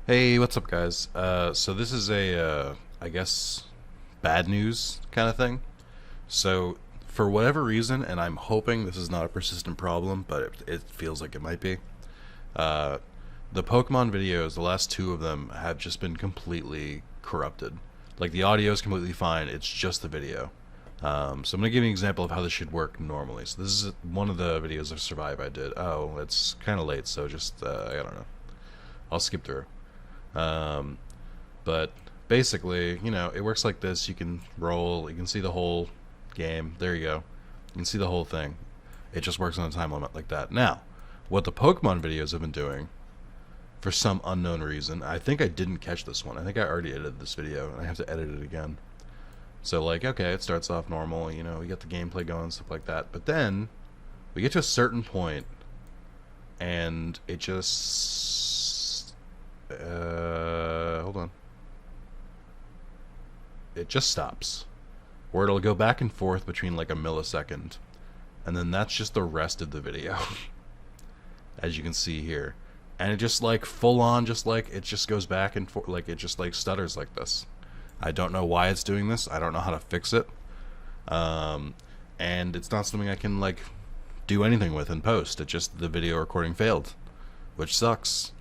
Hey, what's up, guys? So this is I guess, bad news kind of thing. So, for whatever reason, and I'm hoping this is not a persistent problem, but it feels like it might be. Uh, the Pokemon videos, the last two of them, have just been completely corrupted. Like, the audio is completely fine, it's just the video. So I'm going to give you an example of how this should work normally. So this is one of the videos of Survive I did. Oh, it's kind of late, so just, I don't know. I'll skip through. Um, but basically, it works like this. You can roll, you can see the whole game. There you go. You can see the whole thing. It just works on a time limit like that. Now, what the Pokemon videos have been doing, for some unknown reason, I think I didn't catch this one. I think I already edited this video, and I have to edit it again. So, like, okay, it starts off normal, we get the gameplay going, stuff like that. But then, we get to a certain point, and it just... hold on. It just stops. Or it'll go back and forth between, like, a millisecond. And then that's just the rest of the video. As you can see here. And it just, like, full on, just, like, it just goes back and forth, like, it just, like, stutters like this. I don't know why it's doing this. I don't know how to fix it. And it's not something I can, like, do anything with in post. It just, the video recording failed. Which sucks.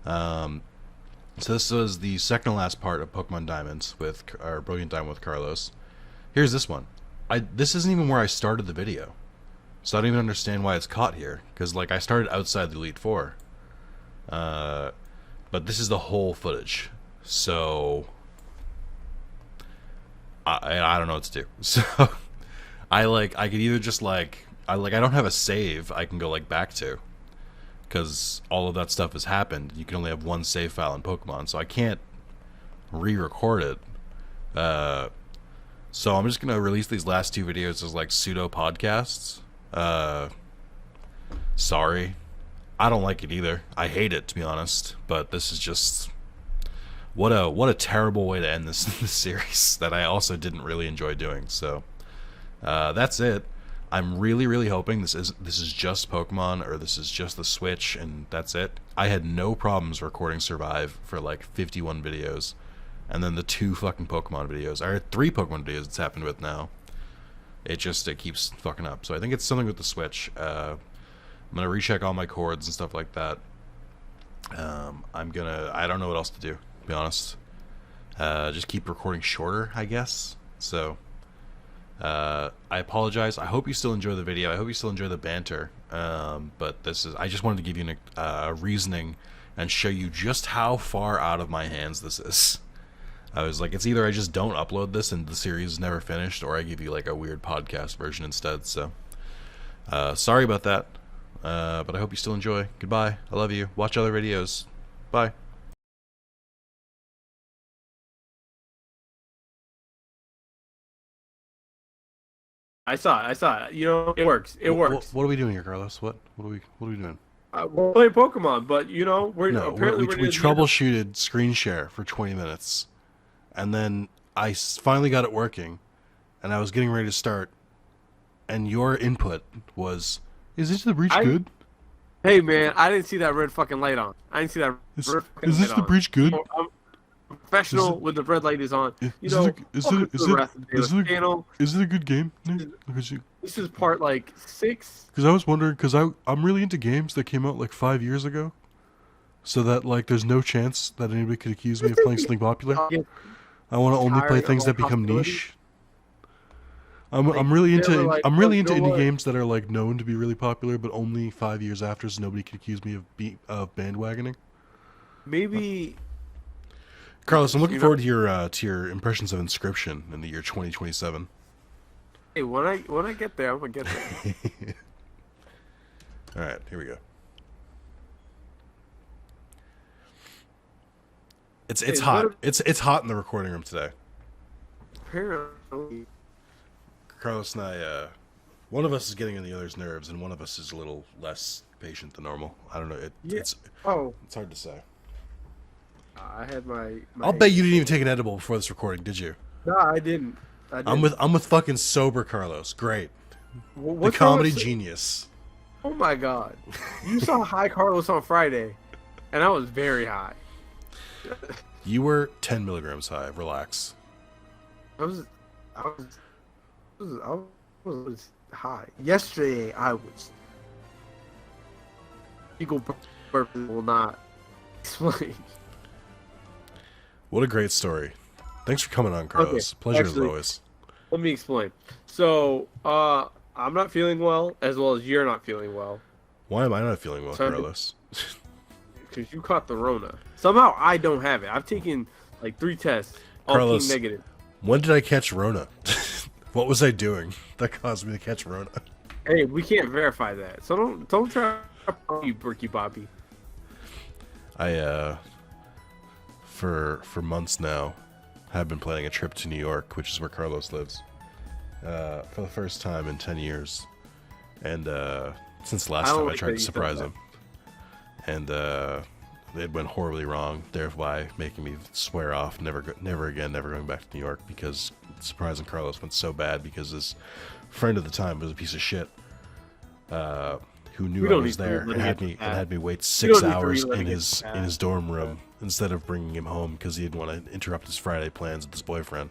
So this was the second to last part of Pokemon Diamonds with, or Brilliant Diamond with Carlos. Here's this one. This isn't even where I started the video. So I don't even understand why it's caught here. Because, like, I started outside the Elite Four. But this is the whole footage. So... I don't know what to do. So I could either just I don't have a save I can go like back to, because all of that stuff has happened. You can only have one save file in Pokemon, so I can't re-record it. So I'm just gonna release these last two videos as like pseudo podcasts. Sorry, I don't like it either. I hate it, to be honest. But this is just what a terrible way to end this series that I also didn't really enjoy doing. So that's it. I'm really hoping this is just Pokemon, or this is just the Switch, and that's it. I had no problems recording Survive for like 51 videos, and then the two fucking Pokemon videos. I had 3 Pokemon videos it's happened with now. It keeps fucking up. So I think it's something with the Switch. I'm gonna recheck all my cords and stuff like that. I don't know what else to do, to be honest. Just keep recording shorter, I guess. So I apologize. I hope you still enjoy the video. I hope you still enjoy the banter. But I just wanted to give you a reasoning and show you just how far out of my hands this is. I was like, it's either I just don't upload this and the series is never finished, or I give you like a weird podcast version instead. So sorry about that. But I hope you still enjoy. Goodbye. I love you. Watch other videos. Bye. I saw it. It works. It works. What are we doing here, Carlos? What are we doing? We're playing Pokemon, but we troubleshooted screen share for 20 minutes, and then I finally got it working, and I was getting ready to start, and your input was, "Is Into the Breach good?" Hey man, I didn't see that red fucking light on. I didn't see that. Is this the breach good? I'm professional when the red light is on. Is it a good game? This is part like 6. Because I was wondering, because I'm really into games that came out like 5 years ago, so that like there's no chance that anybody could accuse me of playing something popular. I want to only play things that become niche. I'm really into indie games that are like known to be really popular, but only 5 years after, so nobody can accuse me of bandwagoning. Maybe. Carlos, I'm looking forward to your impressions of Inscription in the year 2027. Hey, when I get there, I'm gonna get there. All right, here we go. It's hot. It's hot in the recording room today. Apparently. Carlos and I, one of us is getting on the other's nerves, and one of us is a little less patient than normal. I don't know. It's hard to say. I had my I'll bet you didn't even take an edible before this recording, did you? No, I didn't. I'm with fucking sober Carlos. Great. The comedy genius. Oh my god. You saw High Carlos on Friday, and I was very high. You were 10 milligrams high. Relax. I was, I was, I was high. Yesterday, I was. Eagle purpose will not explain. What a great story. Thanks for coming on, Carlos. Okay, Pleasure as actually, always. let me explain. So, I'm not feeling well as you're not feeling well. Why am I not feeling well, So, Carlos? because you caught the Rona. Somehow I don't have it. I've taken like 3 tests, all came Carlos, negative. when did I catch Rona? What was I doing that caused me to catch Rona? Hey, we can't verify that. So don't try to you, Bricky Bobby. I for months now have been planning a trip to New York, which is where Carlos lives, for the first time in 10 years. And since the last time I tried to surprise him. And it went horribly wrong, thereby making me swear off never going back to New York, because surprising Carlos went so bad because his friend at the time was a piece of shit who knew I was there and had me wait 6 hours in his dorm room instead of bringing him home because he didn't want to interrupt his Friday plans with his boyfriend.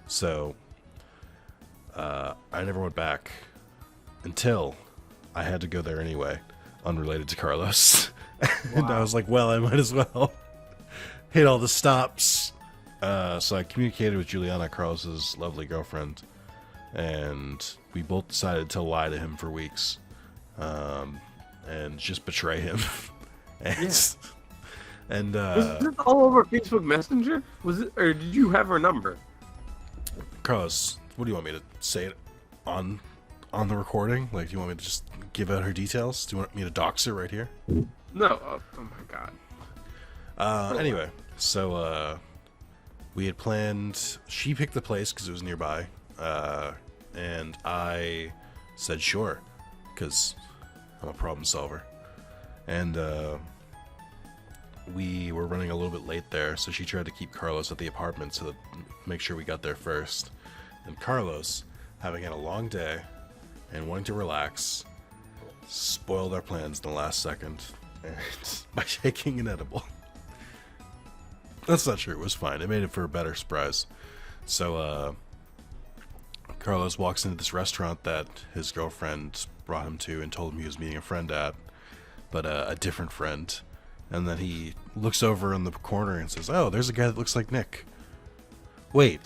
So I never went back until I had to go there anyway, unrelated to Carlos. And I was like, well, I might as well hit all the stops. So I communicated with Juliana, Carlos's lovely girlfriend, and we both decided to lie to him for weeks, and just betray him. And, and was this all over Facebook Messenger? Was it, or did you have her number? Carlos, what do you want me to say it on the recording? Like, do you want me to just give out her details? Do you want me to dox her right here? No. Oh my god. Anyway, so we had planned. She picked the place because it was nearby, and I said sure, because I'm a problem solver. And we were running a little bit late there, so she tried to keep Carlos at the apartment to make sure we got there first. And Carlos, having had a long day and wanting to relax, spoiled our plans in the last second by taking an edible. That's not true. It was fine. It made it for a better surprise. So, Carlos walks into this restaurant that his girlfriend brought him to and told him he was meeting a friend at, but a different friend. And then he looks over in the corner and says, "Oh, there's a guy that looks like Nick." Wait.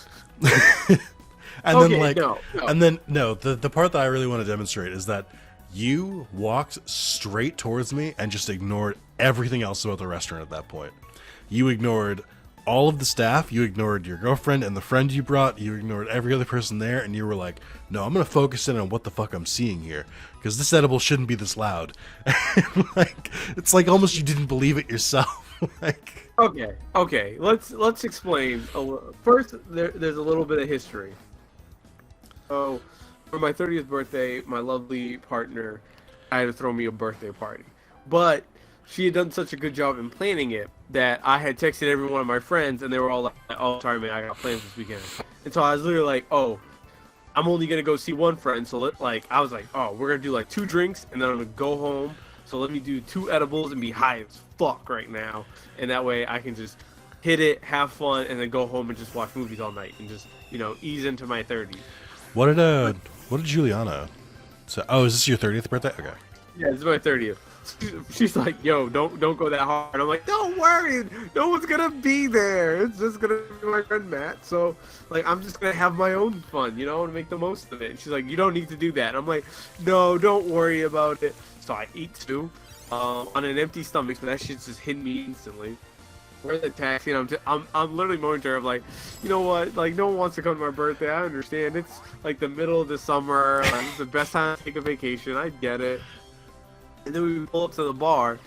And okay, then, like, no. and then, no, the part that I really want to demonstrate is that you walked straight towards me and just ignored everything else about the restaurant at that point. You ignored all of the staff, you ignored your girlfriend and the friend you brought, you ignored every other person there, and you were like, no, I'm going to focus in on what the fuck I'm seeing here, because this edible shouldn't be this loud. Like, it's like almost you didn't believe it yourself. Like, Okay. Let's explain. First, there's a little bit of history. So, for my 30th birthday, my lovely partner had to throw me a birthday party. But she had done such a good job in planning it that I had texted every one of my friends, and they were all like, "Oh, sorry, man, I got plans this weekend." And so I was literally like, "Oh, I'm only gonna go see one friend." So I was like, "Oh, we're gonna do like 2 drinks, and then I'm gonna go home. So let me do 2 edibles and be high as fuck right now, and that way I can just hit it, have fun, and then go home and just watch movies all night and just ease into my 30s." what did Juliana say? Oh, is this your 30th birthday? Okay. Yeah, it's my 30th. She's like, "Yo, don't go that hard." I'm like, "Don't worry, no one's gonna be there. It's just gonna be my friend Matt. So, like, I'm just gonna have my own fun, and make the most of it." And she's like, "You don't need to do that." And I'm like, "No, don't worry about it." So I eat 2 on an empty stomach, so that shit's just hit me instantly. We're in the taxi, and I'm literally moaning to her, like, "You know what? Like, no one wants to come to my birthday. I understand. It's like the middle of the summer. Like, it's the best time to take a vacation. I get it." And then we pull up to the bar,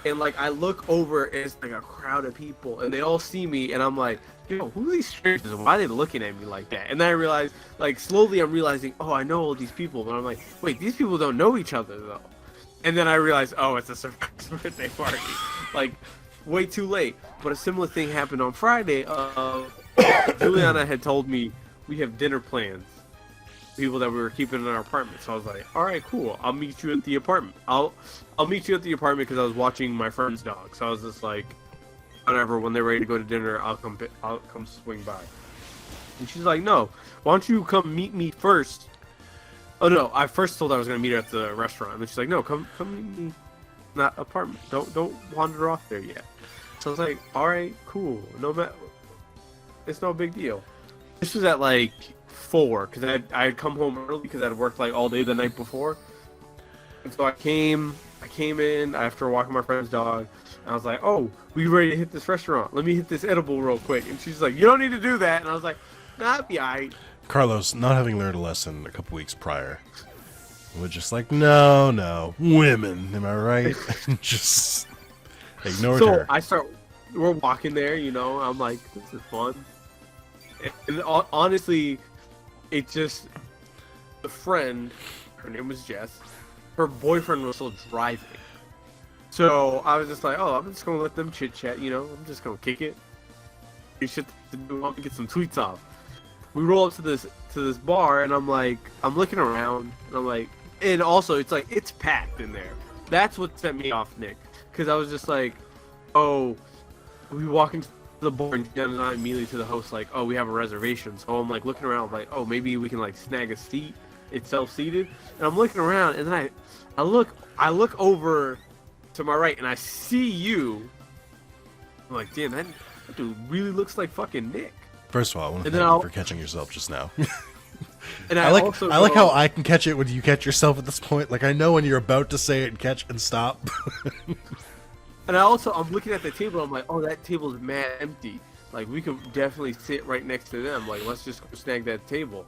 and like I look over, and it's like a crowd of people, and they all see me, and I'm like, "Yo, who are these strangers? And why are they looking at me like that?" And then I realize, like, slowly I'm realizing, oh, I know all these people, but I'm like, wait, these people don't know each other though. And then I realize, oh, it's a surprise birthday party. Like, way too late. But a similar thing happened on Friday. Juliana had told me we have dinner plans. People that we were keeping in our apartment. So I was like, all right, cool. I'll meet you at the apartment. I'll meet you at the apartment because I was watching my friend's dog. So I was just like, whatever, when they're ready to go to dinner, I'll come swing by. And she's like, no, why don't you come meet me first? Oh no, I first told her I was gonna meet her at the restaurant, and she's like, no, come meet me, not apartment. Don't wander off there yet. So I was like, all right, cool, it's no big deal. This was at like 4, because I had come home early because I'd worked like all day the night before, and so I came in after walking my friend's dog. And I was like, oh, we ready to hit this restaurant? Let me hit this edible real quick. And she's like, you don't need to do that. And I was like, nah, I'll be alright. Carlos, not having learned a lesson a couple weeks prior, was just like, no, women, am I right? Just ignored her. So we're walking there, I'm like, this is fun. And honestly, it just, the friend, her name was Jess, her boyfriend was still driving. So I was just like, oh, I'm just gonna let them chit chat, I'm just gonna kick it. Get shit to do, I'm gonna get some tweets off. We roll up to this bar, and I'm looking around, and I'm like, and also it's packed in there. That's what set me off, Nick, because I was just like, oh, we walk into the bar, and Jen and I immediately to the host like, oh, we have a reservation. So I'm like looking around, like, oh, maybe we can like snag a seat. It's self-seated, and I'm looking around, and then I look over to my right, and I see you. I'm like, damn, that dude really looks like fucking Nick. First of all, I want to thank you for catching yourself just now. And I like how I can catch it when you catch yourself at this point. Like, I know when you're about to say it and catch and stop. And I'm looking at the table. I'm like, oh, that table's mad empty. Like, we could definitely sit right next to them. Like, let's just go snag that table.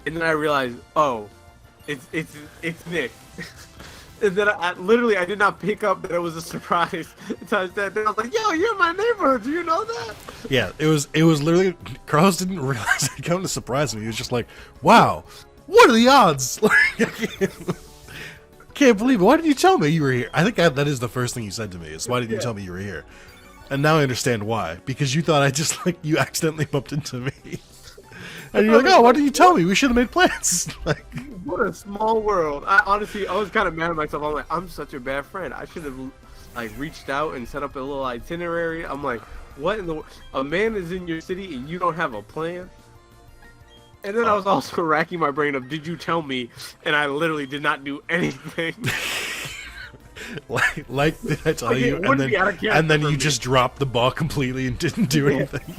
And then I realized, oh, it's Nick. And then I did not pick up that it was a surprise until I sat down. I was like, yo, you're in my neighborhood. Do you know that? Yeah, it was literally, Carlos didn't realize it come to surprise me. He was just like, wow, what are the odds? Like, I can't believe it. Why did you tell me you were here? I think that is the first thing you said to me, is why didn't you tell me you were here? And now I understand why. Because you thought you accidentally bumped into me. And you're like, oh, why didn't you tell me? We should have made plans. Like, what a small world. I was kind of mad at myself. I'm like, I'm such a bad friend. I should have reached out and set up a little itinerary. I'm like, what in the? A man is in your city and you don't have a plan. And then I was also racking my brain of, did you tell me? And I literally did not do anything. like did I tell you? And then you just dropped the ball completely and didn't do anything.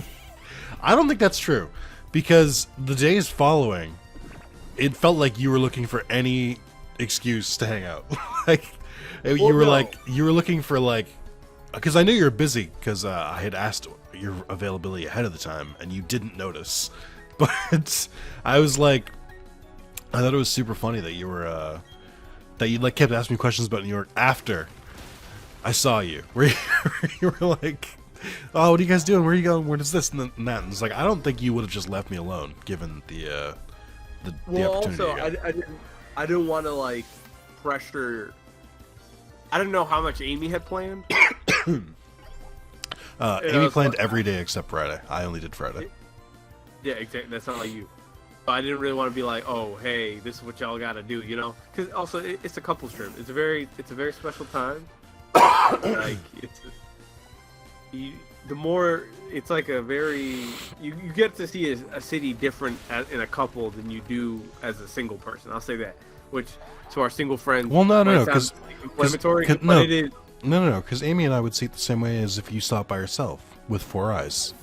I don't think that's true. Because the days following, it felt like you were looking for any excuse to hang out. You were looking for because I knew you were busy because I had asked your availability ahead of the time and you didn't notice. But I was like, I thought it was super funny that you were that you kept asking me questions about New York after I saw you, where you were like, oh, what are you guys doing? Where are you going? Where is this and that? And it's like, I don't think you would have just left me alone, given the opportunity. Also, I didn't want to pressure. I didn't know how much Amy had planned. Amy planned every day except Friday. I only did Friday. Yeah, exactly. That's not like you. But I didn't really want to be like, oh, hey, this is what y'all got to do, Because also, it's a couples trip. It's a very special time. The more it's like a very you get to see a city different in a couple than you do as a single person. I'll say that, which to our single friends. Well, no, because no, because Amy and I would see it the same way as if you saw it by yourself with 4 eyes.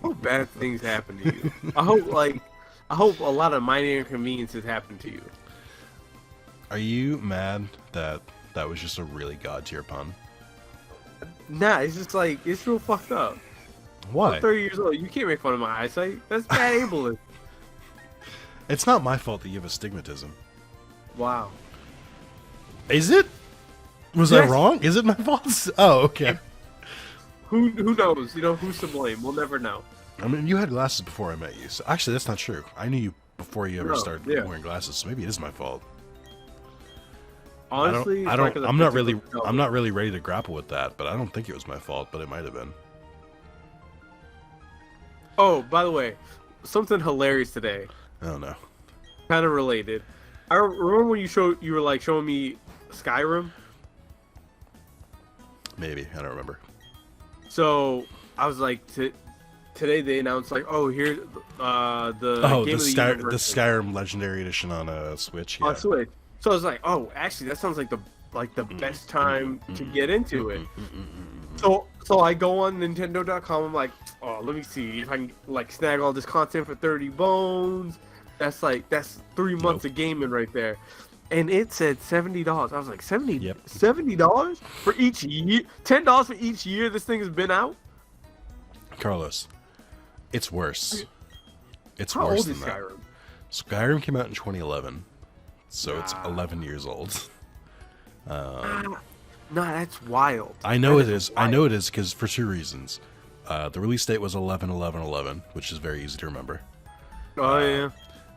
What bad things happen to you? I hope a lot of minor inconveniences happen to you. Are you mad that was just a really god tier pun? Nah, it's just it's real fucked up. Why? I'm 30 years old. You can't make fun of my eyesight. That's bad ableism. It's not my fault that you have astigmatism. Wow. Is it? Was I wrong? Is it my fault? Oh, okay. Who knows? Who's to blame? We'll never know. I mean, you had glasses before I met you. So actually, that's not true. I knew you before you ever started wearing glasses. So maybe it is my fault. Honestly, I'm not really ready to grapple with that, but I don't think it was my fault, but it might have been. Oh, by the way, something hilarious today. Oh no. Kind of related. I remember when you were showing me Skyrim. Maybe. I don't remember. So I was like, today they announced like, oh, here's the game of the The universe Skyrim Legendary Edition on Switch. Yeah. on Switch. So I was like, oh, actually, that sounds like the best time to get into it. So I go on Nintendo.com. I'm like, oh, let me see if I can like snag all this content for 30 bones. That's 3 months of gaming right there. And it said $70. I was like, $70 for each year? $10 for each year this thing has been out? Carlos, it's worse. It's How worse old is than that. Skyrim? Skyrim came out in 2011, so it's 11 years old. No, that's wild. I know That it is. wild. I know it is because for two reasons. The release date was 11/11/11, which is very easy to remember. Oh, yeah.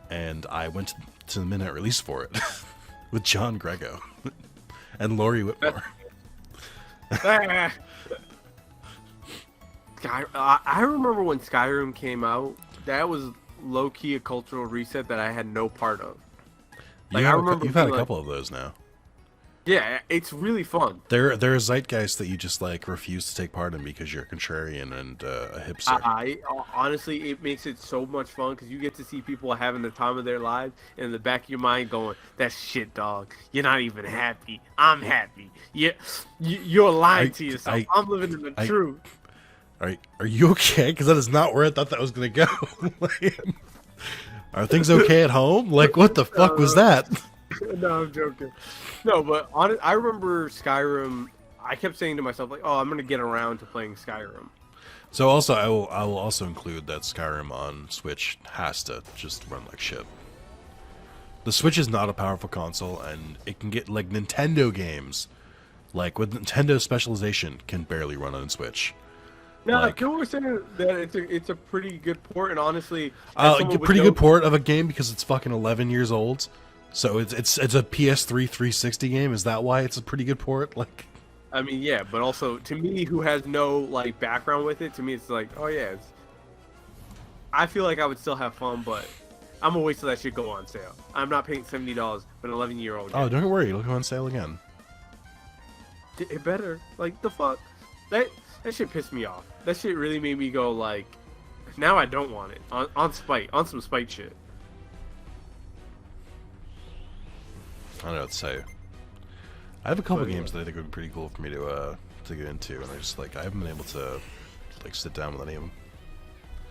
And I went to the midnight release for it with John Grego and Laurie Whitmore. I remember when Skyrim came out, that was low-key a cultural reset that I had no part of. Like, I remember You've had a being like, couple of those now. yeah, it's really fun. They're a zeitgeist that you just like refuse to take part in because you're a contrarian and a hipster. Honestly, it makes it so much fun because you get to see people having the time of their lives, and in the back of your mind going, "That's shit, dog. You're not even happy. I'm happy. You're lying to yourself. I'm living in the truth." Are you okay? Because that is not where I thought that was gonna go. Are things okay at home? Like, what the fuck was that? No, I'm joking. No, but I remember Skyrim. I kept saying to myself, like, "Oh, I'm gonna get around to playing Skyrim." So also, I will also include that Skyrim on Switch has to just run like shit. The Switch is not a powerful console, and it can get like Nintendo games, like with Nintendo specialization, can barely run on Switch. No, Like- people were saying that it's a pretty good port, and honestly, A pretty good port of a game because it's fucking 11 years old. So it's a PS3 360 game. Is that why it's a pretty good port? Like, I mean, yeah, but also to me, who has no like background with it, to me, it's like, oh yeah, I feel like I would still have fun, but I'm gonna wait till that shit go on sale. I'm not paying $70 for an 11-year-old. oh, don't worry, it'll go on sale again. It better. Like the fuck, that shit pissed me off. That shit really made me go like, now I don't want it on some spite shit. I don't know what to say. I have a couple games that I think would be pretty cool for me to get into, and I haven't been able to like sit down with any of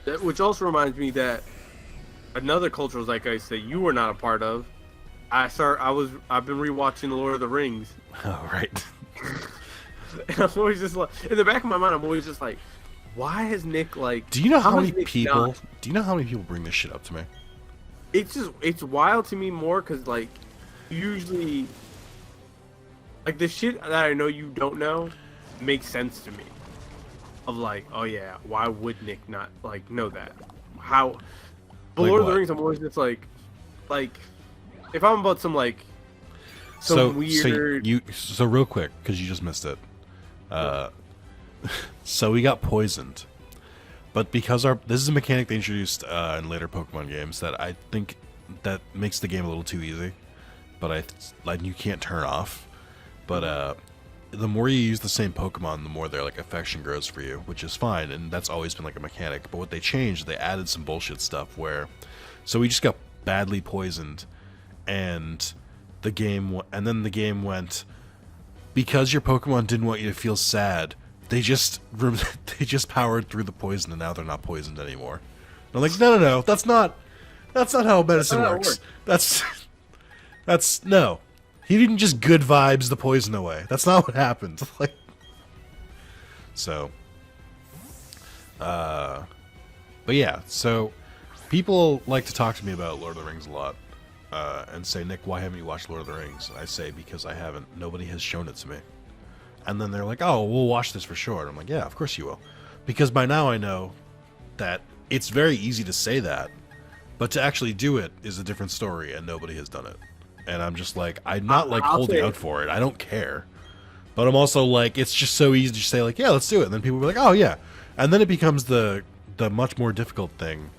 them. Which also reminds me that another cultural zeitgeist that you were not a part of. I've been rewatching The Lord of the Rings. Oh right. And I'm always just like, in the back of my mind, I'm always just like, why has Nick like? Do you know how much many Nick people? not- Do you know how many people bring this shit up to me? It's wild to me more because like, usually, like the shit that I know you don't know makes sense to me. Of like, oh yeah, why would Nick not like know that? How? But Like Lord of the what? Rings, I'm always just like, if I'm about some like, some So weird. so real quick because you just missed it. So we got poisoned, but because this is a mechanic they introduced in later Pokemon games that I think that makes the game a little too easy, but you can't turn off. But the more you use the same Pokemon, the more their like affection grows for you, which is fine, and that's always been like a mechanic. But what they changed, they added some bullshit stuff where, so we just got badly poisoned, and the game went, because your Pokemon didn't want you to feel sad, they just powered through the poison, and now they're not poisoned anymore. And I'm like, no, that's not how medicine not how it works. works. That's no. He didn't just good vibes the poison away. That's not what happened. Like, so, but yeah. So, people like to talk to me about Lord of the Rings a lot, and say, Nick, why haven't you watched Lord of the Rings? I say, because I haven't. Nobody has shown it to me. And then they're like, oh, we'll watch this for sure. And I'm like, yeah, of course you will, because by now I know that it's very easy to say that, but to actually do it is a different story, and nobody has done it. And I'm just like, I'm not like holding out for it. I don't care. But I'm also like, it's just so easy to say like, yeah, let's do it. And then people will be like, oh yeah. And then it becomes the much more difficult thing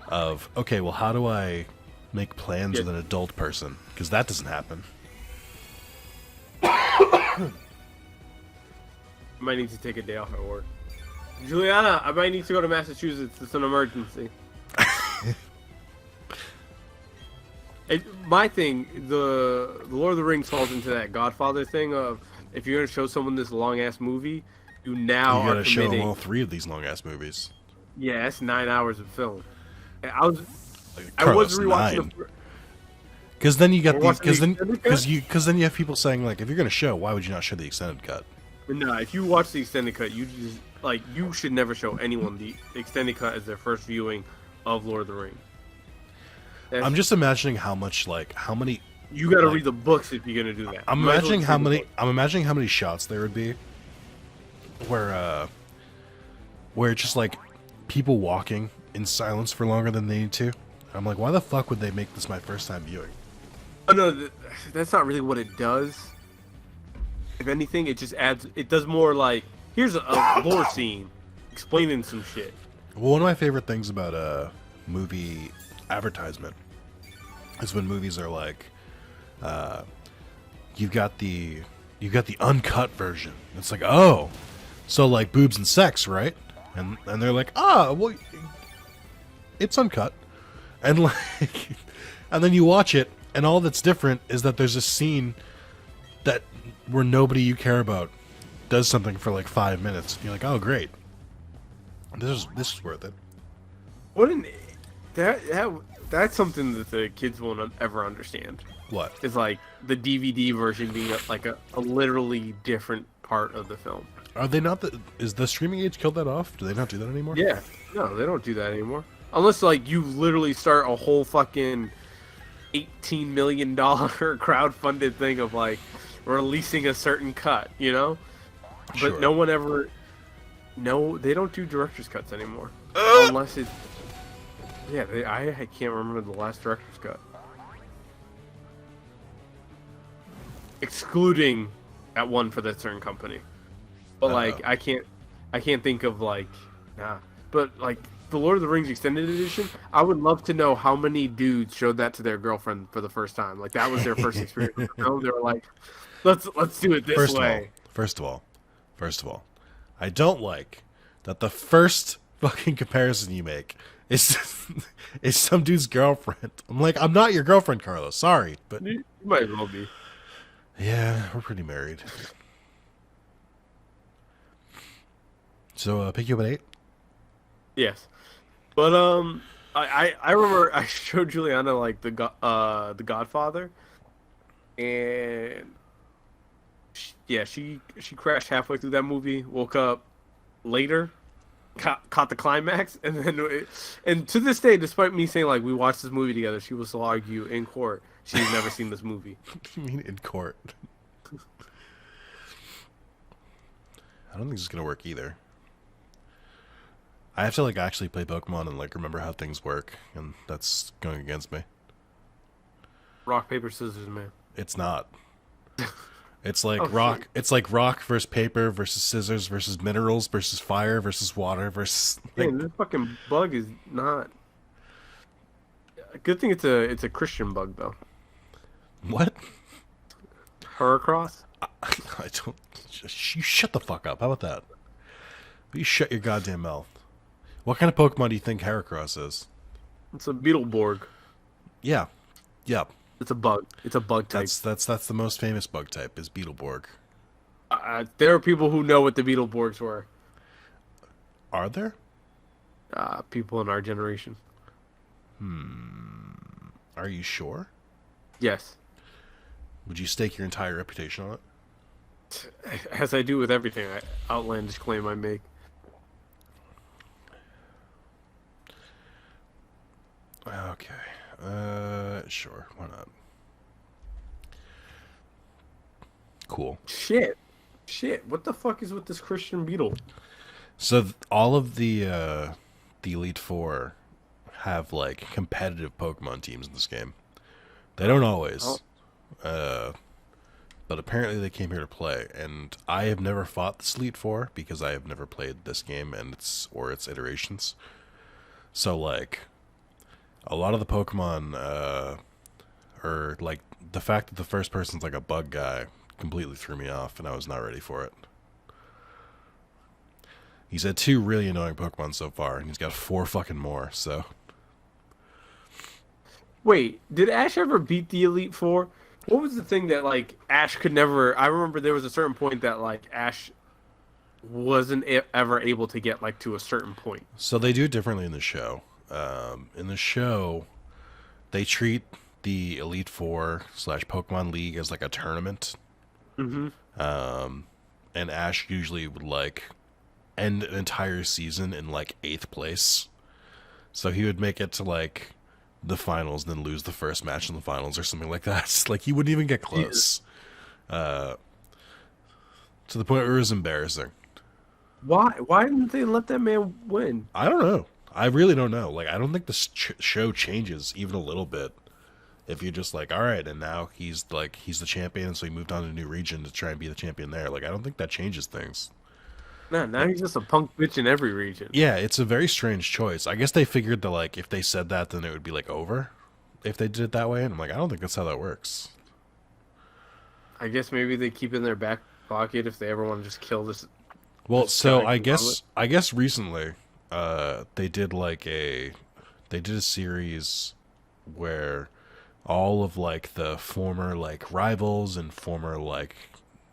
of, okay, well, how do I make plans with an adult person? Because that doesn't happen. I might need to take a day off at work. Juliana, I might need to go to Massachusetts. It's an emergency. My thing, the Lord of the Rings falls into that Godfather thing of if you're gonna show someone this long ass movie, you now You are gotta show them committing. all 3 of these long ass movies. Yeah, that's 9 hours of film. And I was Carlos, rewatching 9. the. Because then you got We're these. watching the extended cut? Because then you have people saying like, if you're gonna show, why would you not show the extended cut? No, if you watch the extended cut, you just like you should never show anyone the extended cut as their first viewing of Lord of the Rings. I'm just imagining how many. You got to like, read the books if you're gonna do that. I'm You might as well imagining just how read the many. books. I'm imagining how many shots there would be. Where it's just like people walking in silence for longer than they need to. I'm like, why the fuck would they make this my first time viewing? Oh, no, that's not really what it does. If anything, it just adds. It does more like here's a lore scene explaining some shit. Well, one of my favorite things about a movie advertisement is when movies are like, you've got the uncut version. It's like, oh, so like boobs and sex, right? And they're like, well, it's uncut, and like, and then you watch it, and all that's different is that there's a scene that where nobody you care about does something for like 5 minutes. And you're like, oh great, this is worth it. What an that's something that the kids won't ever understand. What? Is like the DVD version being a literally different part of the film. Are they not is the streaming age killed that off? Do they not do that anymore? Yeah, no, they don't do that anymore. Unless like you literally start a whole fucking $18 million crowdfunded thing of like releasing a certain cut, you know. But Sure. no one ever. No, they don't do director's cuts anymore. Unless it's. Yeah, I can't remember the last director's cut. Excluding that one for that certain company. But like I can't think of like But like the Lord of the Rings extended edition, I would love to know how many dudes showed that to their girlfriend for the first time. Like that was their first experience with the film. They were like, let's do it this way. First of all, I don't like that the first fucking comparison you make is is some dude's girlfriend. I'm like, I'm not your girlfriend, Carlos. Sorry, but You might as well be. yeah, we're pretty married. So pick you up at 8. Yes, but I remember I showed Juliana like the Godfather, and she crashed halfway through that movie. Woke up later, caught the climax, and then and to this day, despite me saying like we watched this movie together, she will still argue in court she's never seen this movie. What do you mean in court? I don't think this is gonna work either. I have to like actually play Pokemon and like remember how things work, and that's going against me. Rock paper scissors, man. It's not. It's like Oh, rock. shit. It's like rock versus paper versus scissors versus minerals versus fire versus water versus. Like, Man, this fucking bug is not. Good thing it's a Christian bug though. what? Heracross. I don't. You shut the fuck up. How about that? You shut your goddamn mouth. What kind of Pokemon do you think Heracross is? It's a Beetleborg. Yeah. Yep. It's a bug. It's a bug type. That's the most famous bug type is Beetleborg. There are people who know what the Beetleborgs were. Are there? People in our generation. Are you sure? Yes. Would you stake your entire reputation on it? As I do with everything outlandish claim I make. Okay. Sure. Why not? Cool. Shit. What the fuck is with this Christian Beetle? So all of the Elite Four have like competitive Pokemon teams in this game. They don't always, but apparently they came here to play. And I have never fought this Elite Four because I have never played this game and its iterations. So like, a lot of the Pokemon, or like the fact that the first person's like a bug guy, completely threw me off, and I was not ready for it. He's had 2 really annoying Pokemon so far, and he's got 4 fucking more. So Wait, did Ash ever beat the Elite Four? What was the thing that like Ash could never? I remember there was a certain point that like Ash wasn't ever able to get like to a certain point. so they do it differently in the show. In the show, they treat the Elite Four slash Pokemon League as like a tournament. Mm-hmm. And Ash usually would like end an entire season in like 8th place. So he would make it to like the finals, and then lose the first match in the finals or something like that. Like he wouldn't even get close. To the point where it was embarrassing. Why? Why didn't they let that man win? I don't know. I really don't know. Like I don't think the show changes even a little bit. If you're just like, all right, and now he's the champion, so he moved on to a new region to try and be the champion there. Like I don't think that changes things. Nah, now he's just a punk bitch in every region. Yeah, it's a very strange choice. I guess they figured that like if they said that, then it would be like over. If they did it that way, and I'm like, I don't think that's how that works. I guess maybe they keep it in their back pocket if they ever want to just kill this. Well, this so guy I guess recently, they did a series where all of like the former like rivals and former like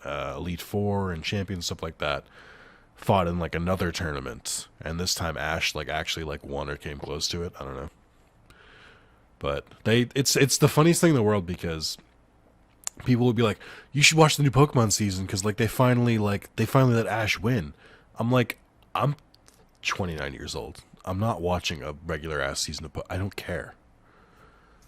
Elite Four and champions, stuff like that, fought in like another tournament, and this time Ash like actually like won or came close to it. I don't know, but it's the funniest thing in the world, because people would be like, you should watch the new Pokemon season because like they finally let Ash win. I'm like, I'm 29 years old. I'm not watching a regular ass season of I don't care.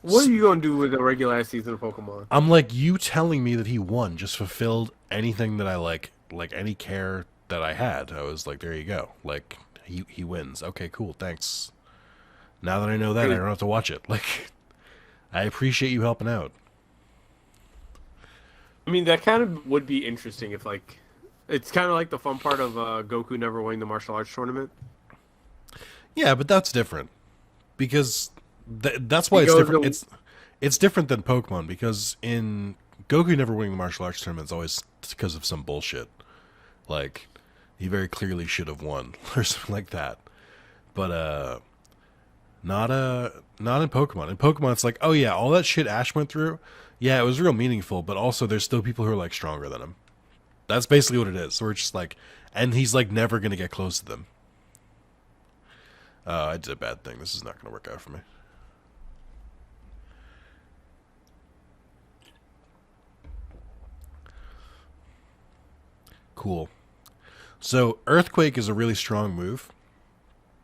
What are you gonna do with a regular ass season of Pokemon? I'm like, you telling me that he won just fulfilled anything that I like any care that I had. I was like, there you go. Like he wins. Okay, cool, thanks. Now that I know that, I don't have to watch it. Like, I appreciate you helping out. I mean, that kind of would be interesting if like, it's kind of like the fun part of Goku never winning the martial arts tournament. Yeah, but that's different because that's why it's different. It's different than Pokemon, because in Goku never winning the martial arts tournament is always because of some bullshit. Like, he very clearly should have won or something like that. But not in Pokemon. In Pokemon, it's like, oh yeah, all that shit Ash went through, yeah, it was real meaningful. But also, there's still people who are like stronger than him. That's basically what it is. So we're just like, and he's like never gonna get close to them. I did a bad thing. This is not gonna work out for me. Cool. So Earthquake is a really strong move.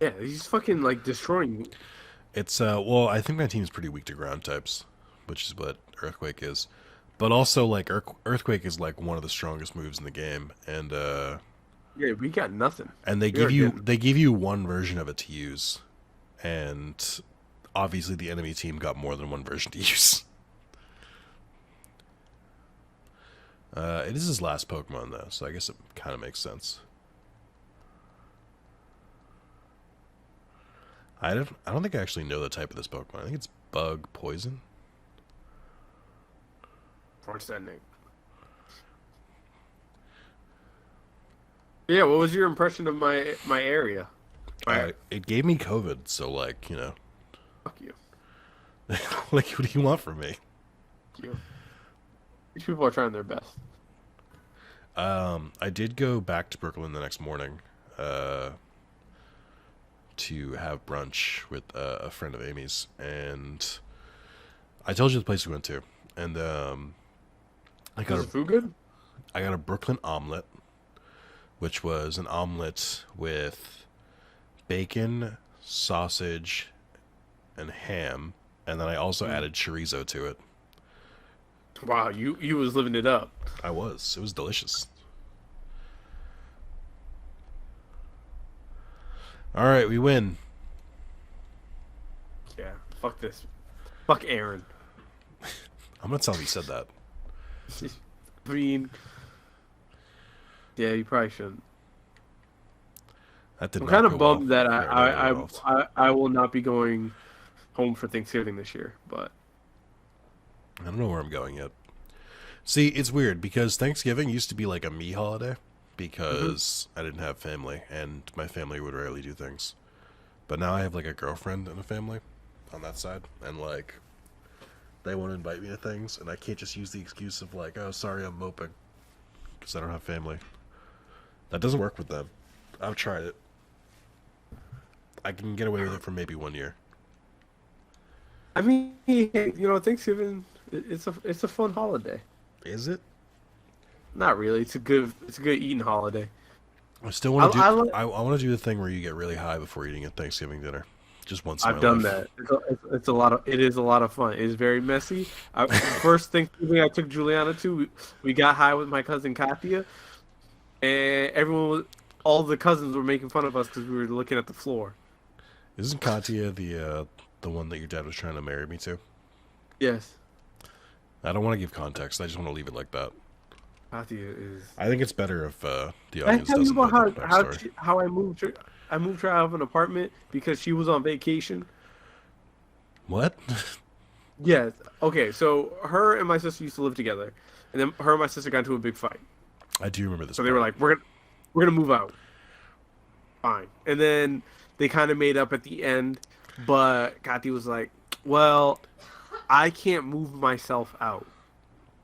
Yeah, he's fucking like destroying. It's well, I think my team's pretty weak to ground types, which is what Earthquake is. But also like Earthquake is like one of the strongest moves in the game, and Yeah, we got nothing. they give you one version of it to use, and obviously the enemy team got more than one version to use. It is his last Pokemon though, so I guess it kind of makes sense. I don't think I actually know the type of this Pokemon. I think it's Bug Poison. What's that name? Yeah, what was your impression of my area? It gave me COVID, so like, you know. Fuck you. Like, what do you want from me? Fuck you. These people are trying their best. I did go back to Brooklyn the next morning to have brunch with a friend of Amy's, and I told you the place we went to, and I got Is the food good? I got a Brooklyn omelet, which was an omelet with bacon, sausage, and ham, and then I also added chorizo to it. Wow, you was living it up. I was. It was delicious. All right, we win. Yeah, fuck this. Fuck Aaron. I'm gonna tell him you said that. I mean, yeah, you probably shouldn't. That did I'm not kind go of bummed well that for everyone involved. I will not be going home for Thanksgiving this year, but I don't know where I'm going yet. See, it's weird because Thanksgiving used to be like a me holiday because I didn't have family, and my family would rarely do things. But now I have like a girlfriend and a family on that side, and like they want to invite me to things, and I can't just use the excuse of like, oh, sorry, I'm moping because I don't have family. That doesn't work with them. I've tried it. I can get away with it for maybe 1 year. I mean, Thanksgiving it's a fun holiday. Is it? Not really. It's a good eating holiday. I still want to do. I, I want to do the thing where you get really high before eating a Thanksgiving dinner, just once. I've done that. It's a lot of. It is a lot of fun. It is very messy. First Thanksgiving I took Juliana to, we got high with my cousin Katya, and all the cousins were making fun of us because we were looking at the floor. Isn't Katya the one that your dad was trying to marry me to? Yes. I don't want to give context. I just want to leave it like that. Katya is. I think it's better if the I audience tell you doesn't know about the how backstory. how I moved her. I moved her out of an apartment because she was on vacation. What? Yes. Okay. So her and my sister used to live together, and then her and my sister got into a big fight. I do remember this. So they were like, we're gonna move out. Fine. And then they kind of made up at the end, but Kathy was like, well, I can't move myself out.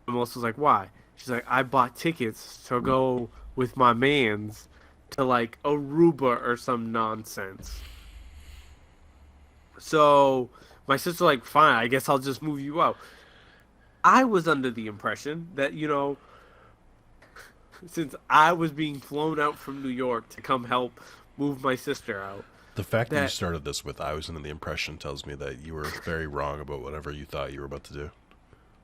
And Melissa was like, why? She's like, I bought tickets to go with my mans to like Aruba or some nonsense. So my sister like, fine, I guess I'll just move you out. I was under the impression that, since I was being flown out from New York to come help move my sister out. The fact that you started this with "I was under the impression" tells me that you were very wrong about whatever you thought you were about to do.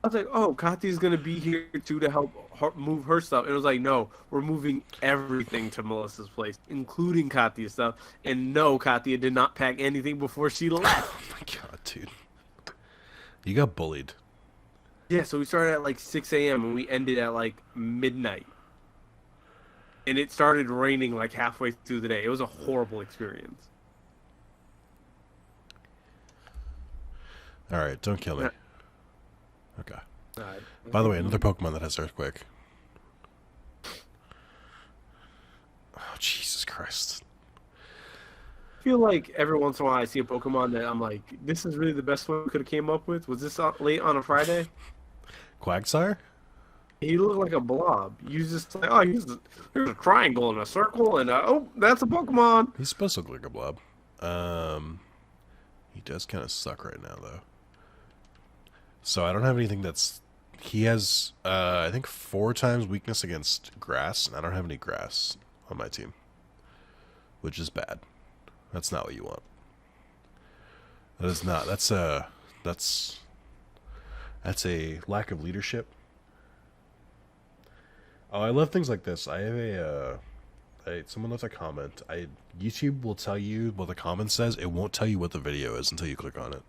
I was like, oh, Katya's going to be here too to help move her stuff. And it was like, no, we're moving everything to Melissa's place, including Katya's stuff. And no, Katya did not pack anything before she left. Oh my god, dude. You got bullied. Yeah, so we started at like 6 a.m. and we ended at like midnight. And it started raining like halfway through the day. It was a horrible experience. Alright, don't kill me. Yeah. Okay. By the way, another Pokemon that has Earthquake. Oh, Jesus Christ. I feel like every once in a while I see a Pokemon that I'm like, this is really the best one we could have came up with. Was this late on a Friday? Quagsire? He looked like a blob. You just like, oh, there's a triangle and a circle, and oh, that's a Pokemon. He's supposed to look like a blob. He does kind of suck right now, though. So I don't have anything that's... He has, I think, 4 times weakness against grass, and I don't have any grass on my team. Which is bad. That's not what you want. That is not. That's a lack of leadership. Oh, I love things like this. I have someone left a comment. YouTube will tell you what the comment says. It won't tell you what the video is until you click on it.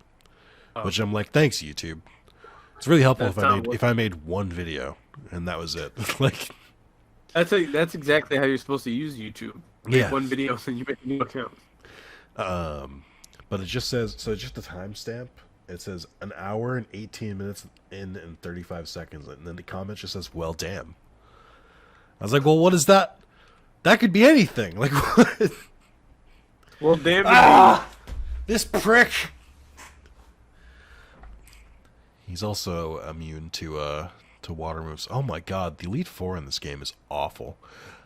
Oh. Which I'm like, thanks YouTube. It's really helpful That's if I made one video and that was it. Like, that's exactly how you're supposed to use YouTube. Make Yeah. one video and you make a new account. but it just says, so it's just a timestamp. It says an hour and 18 minutes in and 35 seconds, and then the comment just says, "Well, damn." I was like, well, what is that? That could be anything. Like, what? Well, damn. This prick. He's also immune to water moves. Oh my god, the Elite Four in this game is awful.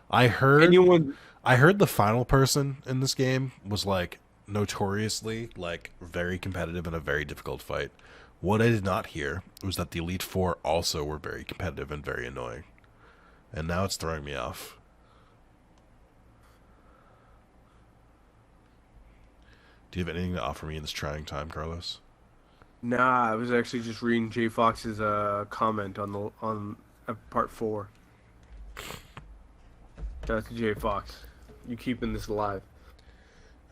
I heard the final person in this game was like notoriously like very competitive in a very difficult fight. What I did not hear was that the Elite Four also were very competitive and very annoying. And now it's throwing me off. Do you have anything to offer me in this trying time, Carlos? Nah, I was actually just reading Jay Fox's comment on part 4. That's Jay Fox. You keeping this alive?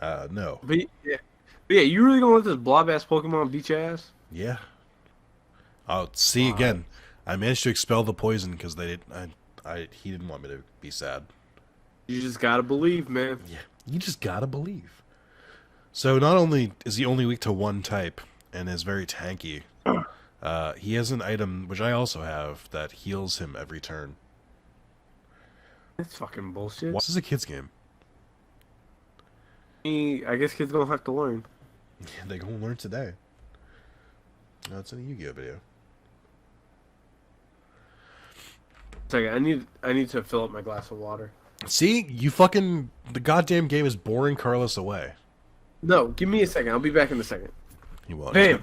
No. But yeah, you really gonna let this blob ass Pokemon beat your ass? Yeah. I'll see again. I managed to expel the poison because they didn't. He didn't want me to be sad. You just gotta believe, man. Yeah, you just gotta believe. So not only is he only weak to one type and is very tanky, he has an item which I also have that heals him every turn. That's fucking bullshit. This is a kid's game. I guess kids gonna have to learn. They gonna learn today. No, it's in a Yu-Gi-Oh video. Second, I need to fill up my glass of water. See, the goddamn game is boring Carlos away. No, give me a second. I'll be back in a second. He won't. Bam.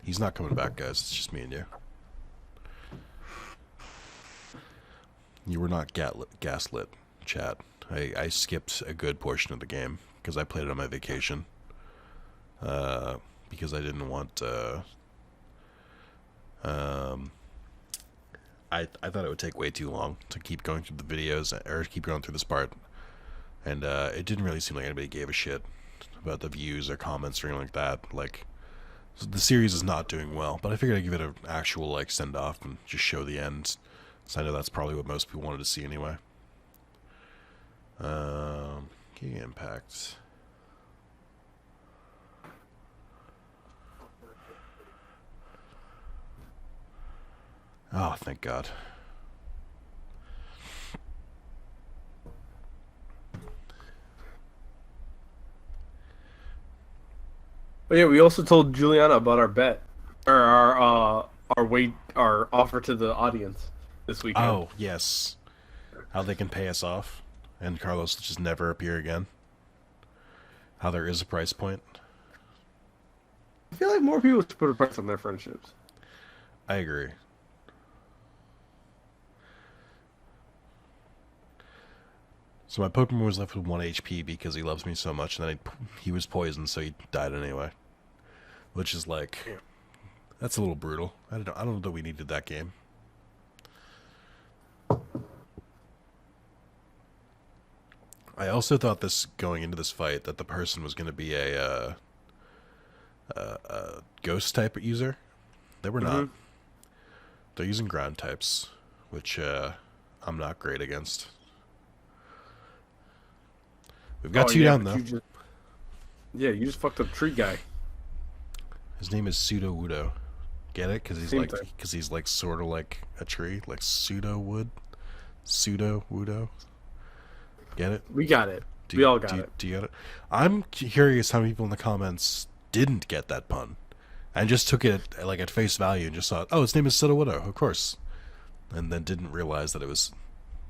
He's not coming back, guys. It's just me and you. You were not gaslit, chat. I skipped a good portion of the game because I played it on my vacation. Because I didn't want. I thought it would take way too long to keep going through the videos or keep going through this part, and it didn't really seem like anybody gave a shit about the views or comments or anything like that. Like, the series is not doing well, but I figured I'd give it an actual like send off and just show the end. So I know that's probably what most people wanted to see anyway. Key impact. Oh, thank God. Oh yeah, we also told Juliana about our bet or our offer to the audience this weekend. Oh, yes. How they can pay us off and Carlos will just never appear again. How there is a price point. I feel like more people should put a price on their friendships. I agree. So my Pokemon was left with 1 HP because he loves me so much, and then he was poisoned, so he died anyway. Which is like, that's a little brutal. I don't know that we needed that game. I also thought going into this fight that the person was going to be a ghost type user. They were not. They're using ground types, which I'm not great against. We've got two down, though. You just fucked up Tree Guy. His name is Pseudo Wudo. Get it? Because he's like sort of like a tree, like pseudo wood, Pseudo Wudo. Get it? We got it. We all got it. Do you get it? I'm curious how many people in the comments didn't get that pun, and just took it like at face value and just thought, "Oh, his name is Pseudo Wudo, of course," and then didn't realize that it was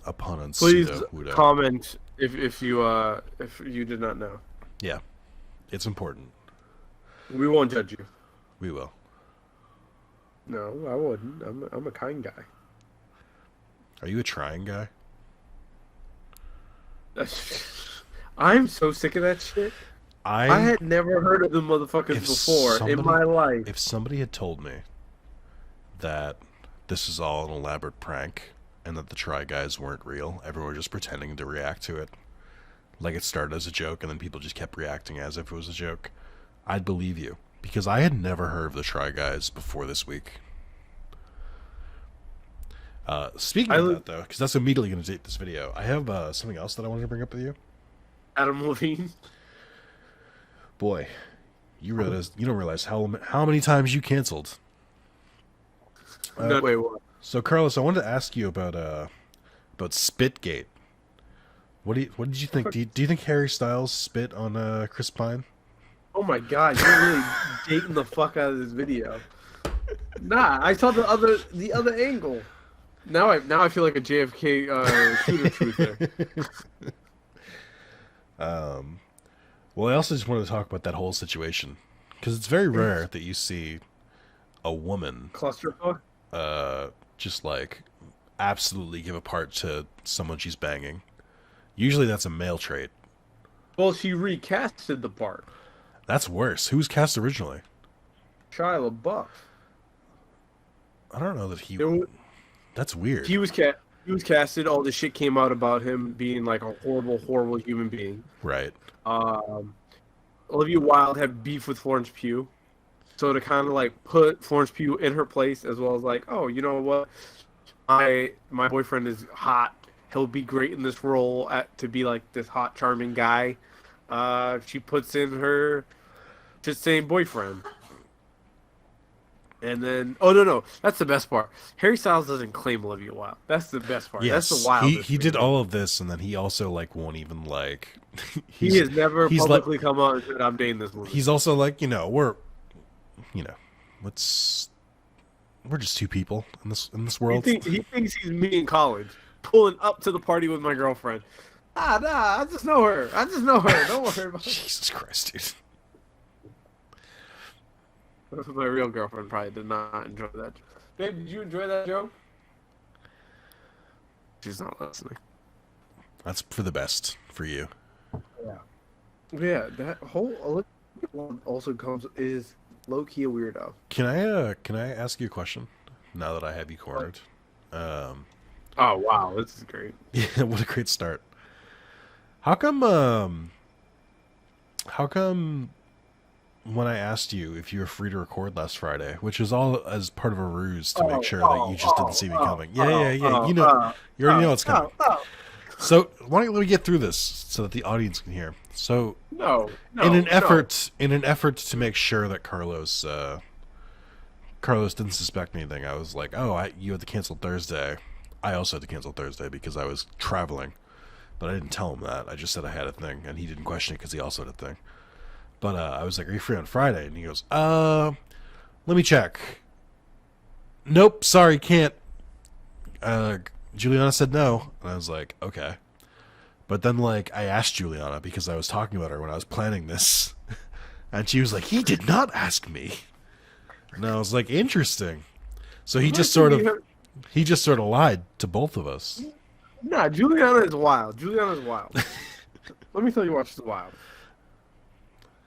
a pun on Pseudo Wudo. Please comment if you did not know. Yeah, it's important. We won't judge you. We will. No, I wouldn't. I'm a kind guy. Are you a trying guy? I'm so sick of that shit. I had never heard of the motherfuckers before in my life. If somebody had told me that this is all an elaborate prank and that the Try Guys weren't real, everyone was just pretending to react to it, like it started as a joke and then people just kept reacting as if it was a joke, I'd believe you. Because I had never heard of the Try Guys before this week. Speaking of that, though, because that's immediately going to date this video, I have something else that I wanted to bring up with you. Adam Levine. Boy, you don't realize how many times you canceled. No, wait, what? So, Carlos, I wanted to ask you about Spitgate. What did you think? Do you think Harry Styles spit on Chris Pine? Oh my God, you're really dating the fuck out of this video. Nah, I saw the other angle. Now I feel like a JFK shooter truther. Well, I also just wanted to talk about that whole situation because it's very rare that you see a woman Clusterfuck. Just like absolutely give a part to someone she's banging. Usually that's a male trait. Well, she recasted the part. That's worse. Who was cast originally? Shia LaBeouf. I don't know that that's weird. He was casted. All the shit came out about him being like a horrible human being. Right. Olivia Wilde had beef with Florence Pugh, so to kind of like put Florence Pugh in her place, as well as like, oh, you know what, my boyfriend is hot. He'll be great in this role to be like this hot, charming guy. She puts in her just saying boyfriend. And then, oh no, that's the best part. Harry Styles doesn't claim Olivia Wilde. That's the best part. That's the Yes, wildest he thing. did all of this, and then he also like won't even like He has never he's like publicly come out and said, "I'm dating this woman." he's also like you know what's we're just two people in this world. He thinks he's me in college, pulling up to the party with my girlfriend. Nah, I just know her. Don't worry about it. Jesus Christ, dude. My real girlfriend probably did not enjoy that. Babe, did you enjoy that joke? She's not listening. That's for the best for you. Yeah. Yeah, that whole Olivia Wilde also is low key a weirdo. Can I ask you a question now that I have you cornered? Oh wow, this is great. Yeah, what a great start. How come when I asked you if you were free to record last Friday, which was all as part of a ruse to make sure that you just didn't see me coming. Yeah. You already know it's coming. So why don't we get through this so that the audience can hear? So in an effort to make sure that Carlos didn't suspect anything, I was like, you had to cancel Thursday. I also had to cancel Thursday because I was traveling, but I didn't tell him that. I just said I had a thing, and he didn't question it because he also had a thing. But I was like, "Are you free on Friday?" And he goes, let me check." Nope, sorry, can't. Juliana said no, and I was like, okay. But then, like, I asked Juliana because I was talking about her when I was planning this, and she was like, "He did not ask me." And I was like, interesting. So he just sort of lied to both of us. Nah, Juliana is wild. Let me tell you why she's wild.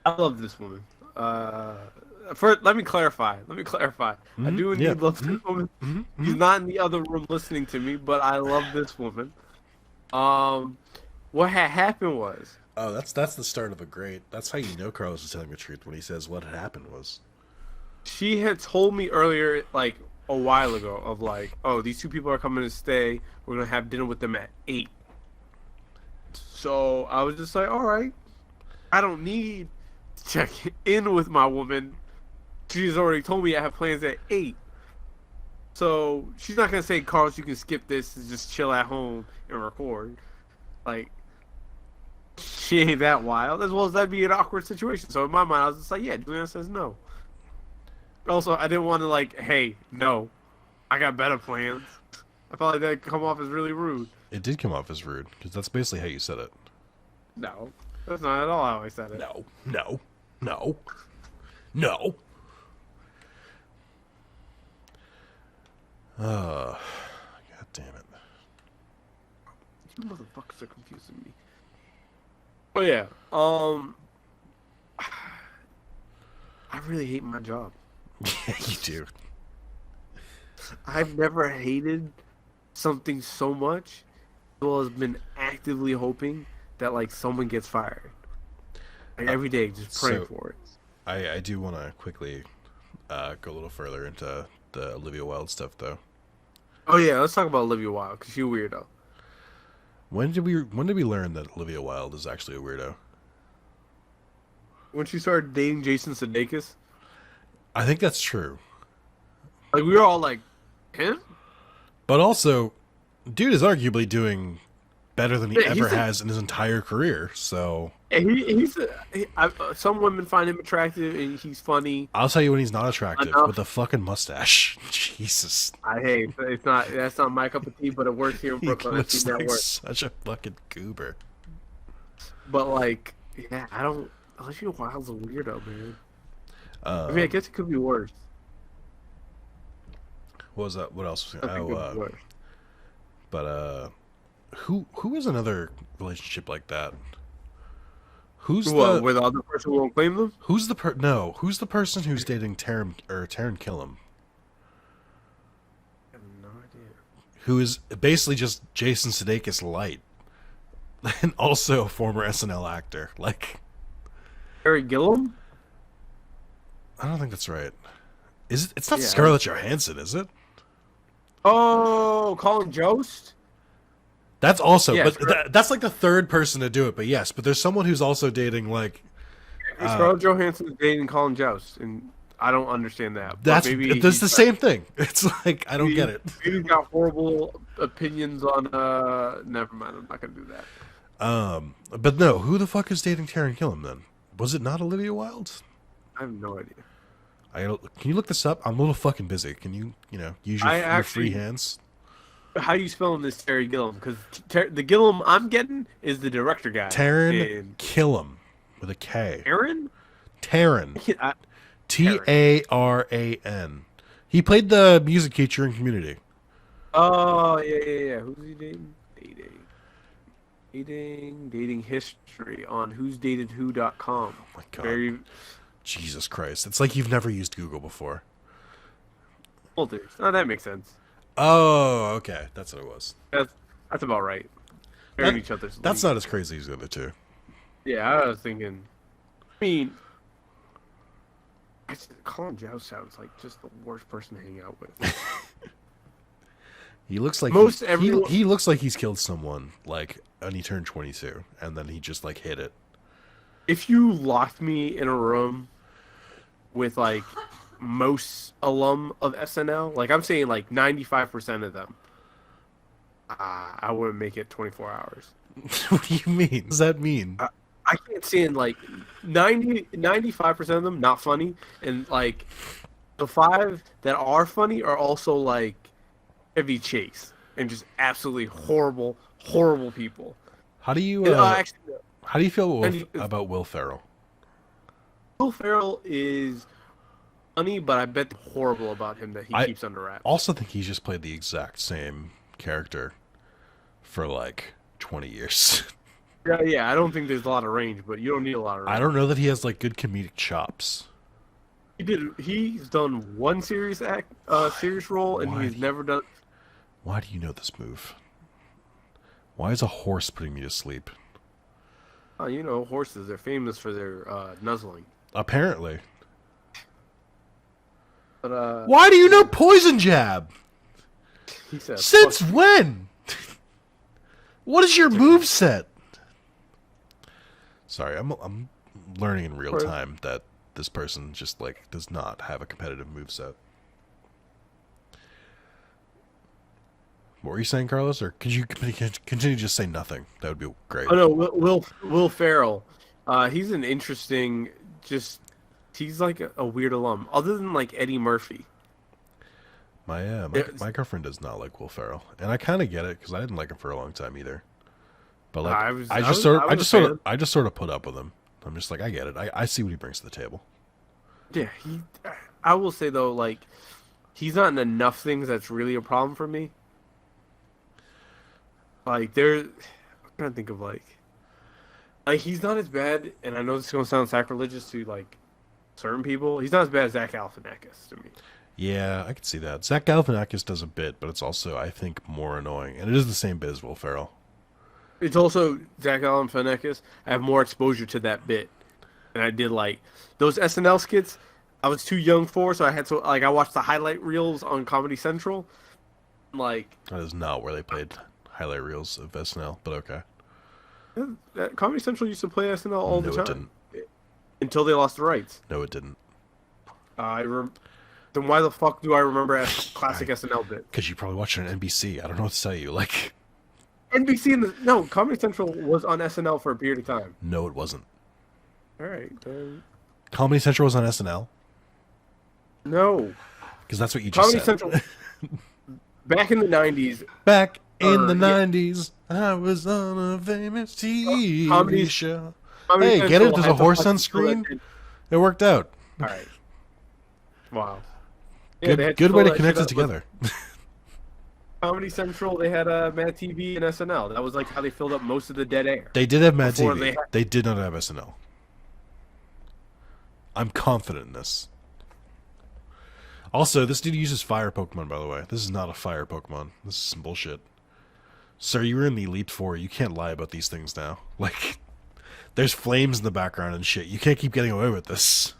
I love this woman. Let me clarify. I do indeed love this woman. She's not in the other room listening to me, but I love this woman. What had happened was... Oh, that's the start of a great... That's how you know Carlos is telling the truth, when he says what had happened was... She had told me earlier, like, a while ago, of like, oh, these two people are coming to stay. We're going to have dinner with them at 8. So I was just like, all right. I don't need to check in with my woman. She's already told me I have plans at 8. So she's not going to say, Carlos, you can skip this and just chill at home and record. Like, she ain't that wild. As well as that'd be an awkward situation. So in my mind, I was just like, yeah, Juliana says no. Also, I didn't want to, like, hey, no, I got better plans. I felt like that come off as really rude. It did come off as rude, because that's basically how you said it. No, that's not at all how I said it. No. God damn it. You motherfuckers are confusing me. Oh, yeah. I really hate my job. Yeah, you do. I've never hated something so much, as well as been actively hoping that, like, someone gets fired. Like, every day, just praying for it. I do want to quickly go a little further into the Olivia Wilde stuff, though. Oh yeah, let's talk about Olivia Wilde, because she's a weirdo. When did we learn that Olivia Wilde is actually a weirdo? When she started dating Jason Sudeikis. I think that's true. Like, we were all like, him? But also, dude is arguably doing better than he ever has in his entire career, so... Some women find him attractive, and he's funny. I'll tell you when he's not attractive, with a fucking mustache. Jesus. That's not my cup of tea, but it works here in Brooklyn. I've seen that work. Such a fucking goober. But, like, yeah, Olivia Wilde's a weirdo, man. I mean, I guess it could be worse. What was that? What else was worse. But who is another relationship like that? Where the other person won't claim them? Who's the person who's dating Taron Killam? I have no idea. Who is basically just Jason Sudeikis light, and also a former SNL actor. Like, Harry Gillum? I don't think that's right. Is it? It's not Scarlett Johansson, is it? Oh, Colin Jost? That's also, but that's like the third person to do it. But yes, but there's someone who's also dating, like... Scarlett Johansson is dating Colin Jost, and I don't understand that. But That's maybe the same thing. It's like I don't maybe, get it. Maybe he's got horrible opinions on. Never mind. I'm not gonna do that. But no, who the fuck is dating Taron Killam then? Was it not Olivia Wilde? I have no idea. Can you look this up? I'm a little fucking busy. Can you use your free hands? How are you spelling this Terry Gilliam? Because the Gilliam I'm getting is the director guy. Taron Killam with a K. Aaron? Taron. Taran. He played the music teacher in Community. Oh, yeah. Who's he dating? Dating history on who'sdatedwho.com. Oh my god. Jesus Christ. It's like you've never used Google before. Filters. Oh, that makes sense. Oh, okay. That's what it was. That's about right. Each other's that's not as crazy as the other two. Yeah, I was thinking. I mean, Colin Jow sounds like just the worst person to hang out with. He looks like he looks like he's killed someone like when he turned 22, and then he just like hit it. If you locked me in a room with like most alum of SNL, like I'm saying like 95% of them, I wouldn't make it 24 hours. What do you mean? What does that mean? I can't stand like 95% of them not funny, and like the 5 that are funny are also like Chevy Chase and just absolutely horrible people. How do you how do you feel about Will Ferrell? Will Ferrell is funny, but I bet horrible about him that he keeps under wraps. Also think he's just played the exact same character for like 20 years. Yeah, I don't think there's a lot of range, but you don't need a lot of range. I don't know that he has like good comedic chops. He's done one serious role, and he's never done. Why do you know this move? Why is a horse putting me to sleep? Oh, horses, they're famous for their nuzzling. Apparently. But why do you know Poison Jab? He said, since when? What is your move set? Sorry, I'm learning in real time that this person just like does not have a competitive move set. What were you saying, Carlos? Or could you continue to just say nothing? That would be great. Oh no, Will Ferrell. He's an interesting. He's like a weird alum. Other than like Eddie Murphy. My girlfriend does not like Will Ferrell, and I kind of get it because I didn't like him for a long time either. But like, I just sort of put up with him. I'm just like, I get it. I see what he brings to the table. Yeah, I will say though, like, he's not in enough things that's really a problem for me. Like, I'm trying to think of like he's not as bad, and I know this is gonna sound sacrilegious to like certain people. He's not as bad as Zach Galifianakis to me. Yeah, I can see that. Zach Galifianakis does a bit, but it's also, I think, more annoying, and it is the same bit as Will Ferrell. It's also Zach Galifianakis. I have more exposure to that bit, and I did like those SNL skits. I was too young for, so I watched the highlight reels on Comedy Central. Like, that is not where they played highlight reels of SNL, but okay. Comedy Central used to play SNL all the time. No, it didn't. Until they lost the rights. No, it didn't. Then why the fuck do I remember a classic SNL bit? Because you probably watched it on NBC. I don't know what to tell you. Like, NBC no, Comedy Central was on SNL for a period of time. No, it wasn't. All right. Comedy Central was on SNL? No. Because that's what you just said. Comedy Central. Back in the 90s. Back in the 90s, I was on a famous TV show. Hey, Central, get it? There's a horse on screen. It worked out. All right. Wow. Yeah, good way to connect it together. Comedy Central, they had Mad TV and SNL. That was like how they filled up most of the dead air. They did have Mad TV. They did not have SNL. I'm confident in this. Also, this dude uses fire Pokemon, by the way. This is not a fire Pokemon. This is some bullshit. Sir, you were in the Elite Four. You can't lie about these things now. Like, there's flames in the background and shit. You can't keep getting away with this.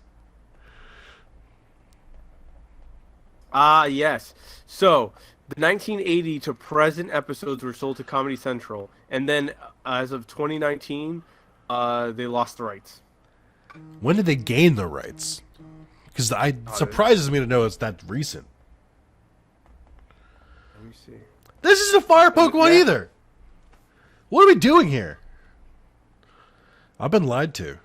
Yes. So, the 1980 to present episodes were sold to Comedy Central. And then, as of 2019, they lost the rights. When did they gain the rights? Because it surprises me to know it's that recent. Let me see. This isn't a fire Pokemon either. What are we doing here? I've been lied to.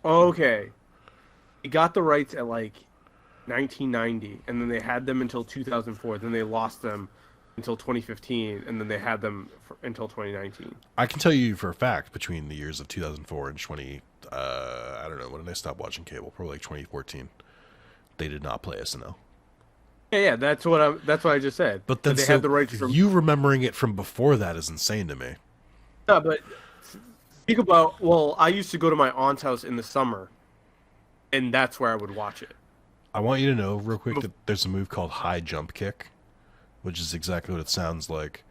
Okay. He got the rights at like 1990, and then they had them until 2004. Then they lost them until 2015, and then they had them until 2019. I can tell you for a fact, between the years of 2004 and I don't know, when did I stop watching cable? Probably like 2014. They did not play SNL. Yeah, that's what I just said. But then they had the rights from you remembering it from before that is insane to me. Yeah, but think about, well, I used to go to my aunt's house in the summer, and that's where I would watch it. I want you to know real quick that there's a move called high jump kick, which is exactly what it sounds like.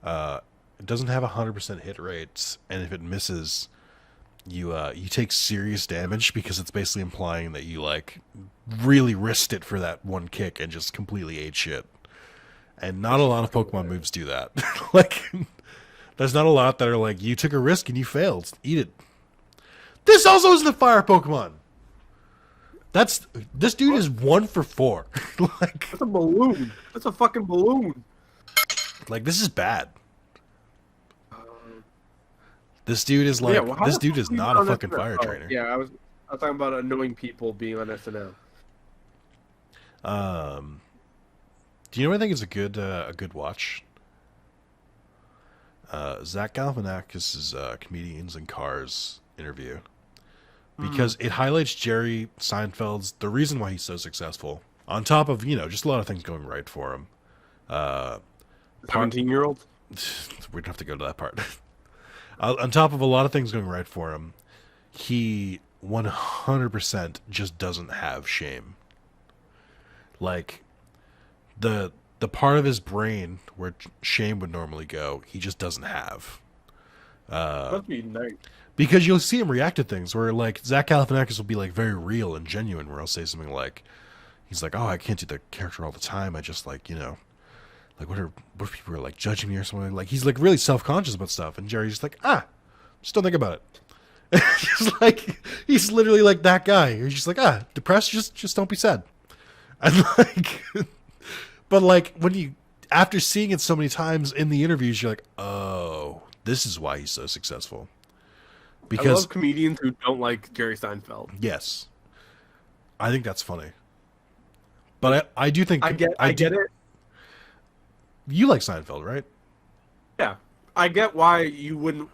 It doesn't have 100% hit rates, and if it misses, you take serious damage, because it's basically implying that you like really risked it for that one kick and just completely ate shit. And not a lot of Pokemon moves do that. Like, there's not a lot that are like, you took a risk and you failed. Eat it. This also isn't a fire Pokemon. This dude is 1 for 4. Like, that's a balloon. That's a fucking balloon. Like, this is bad. This dude is like, this dude is not a fucking fire trainer. Yeah, I was talking about annoying people being on SNL. Do you know what I think is a good watch? Zach Galifianakis' Comedians in Cars interview, because it highlights Jerry Seinfeld's, the reason why he's so successful, on top of, just a lot of things going right for him. 17-year-old? We don't have to go to that part. On top of a lot of things going right for him, he 100% just doesn't have shame. Like, the part of his brain where shame would normally go, he just doesn't have. Must be nice. Because you'll see him react to things where, like, Zach Galifianakis will be, like, very real and genuine, where he'll say something like, he's like, oh, I can't do the character all the time. I just, like, like, what if people are, like, judging me or something? Like, he's, like, really self-conscious about stuff. And Jerry's just like, just don't think about it. Just like, he's literally, like, that guy. He's just like, depressed, just don't be sad. And, like, but, like, after seeing it so many times in the interviews, you're like, oh, this is why he's so successful. Because I love comedians who don't like Jerry Seinfeld. Yes. I think that's funny. But I do think... I get it. You like Seinfeld, right? Yeah. I get why you wouldn't...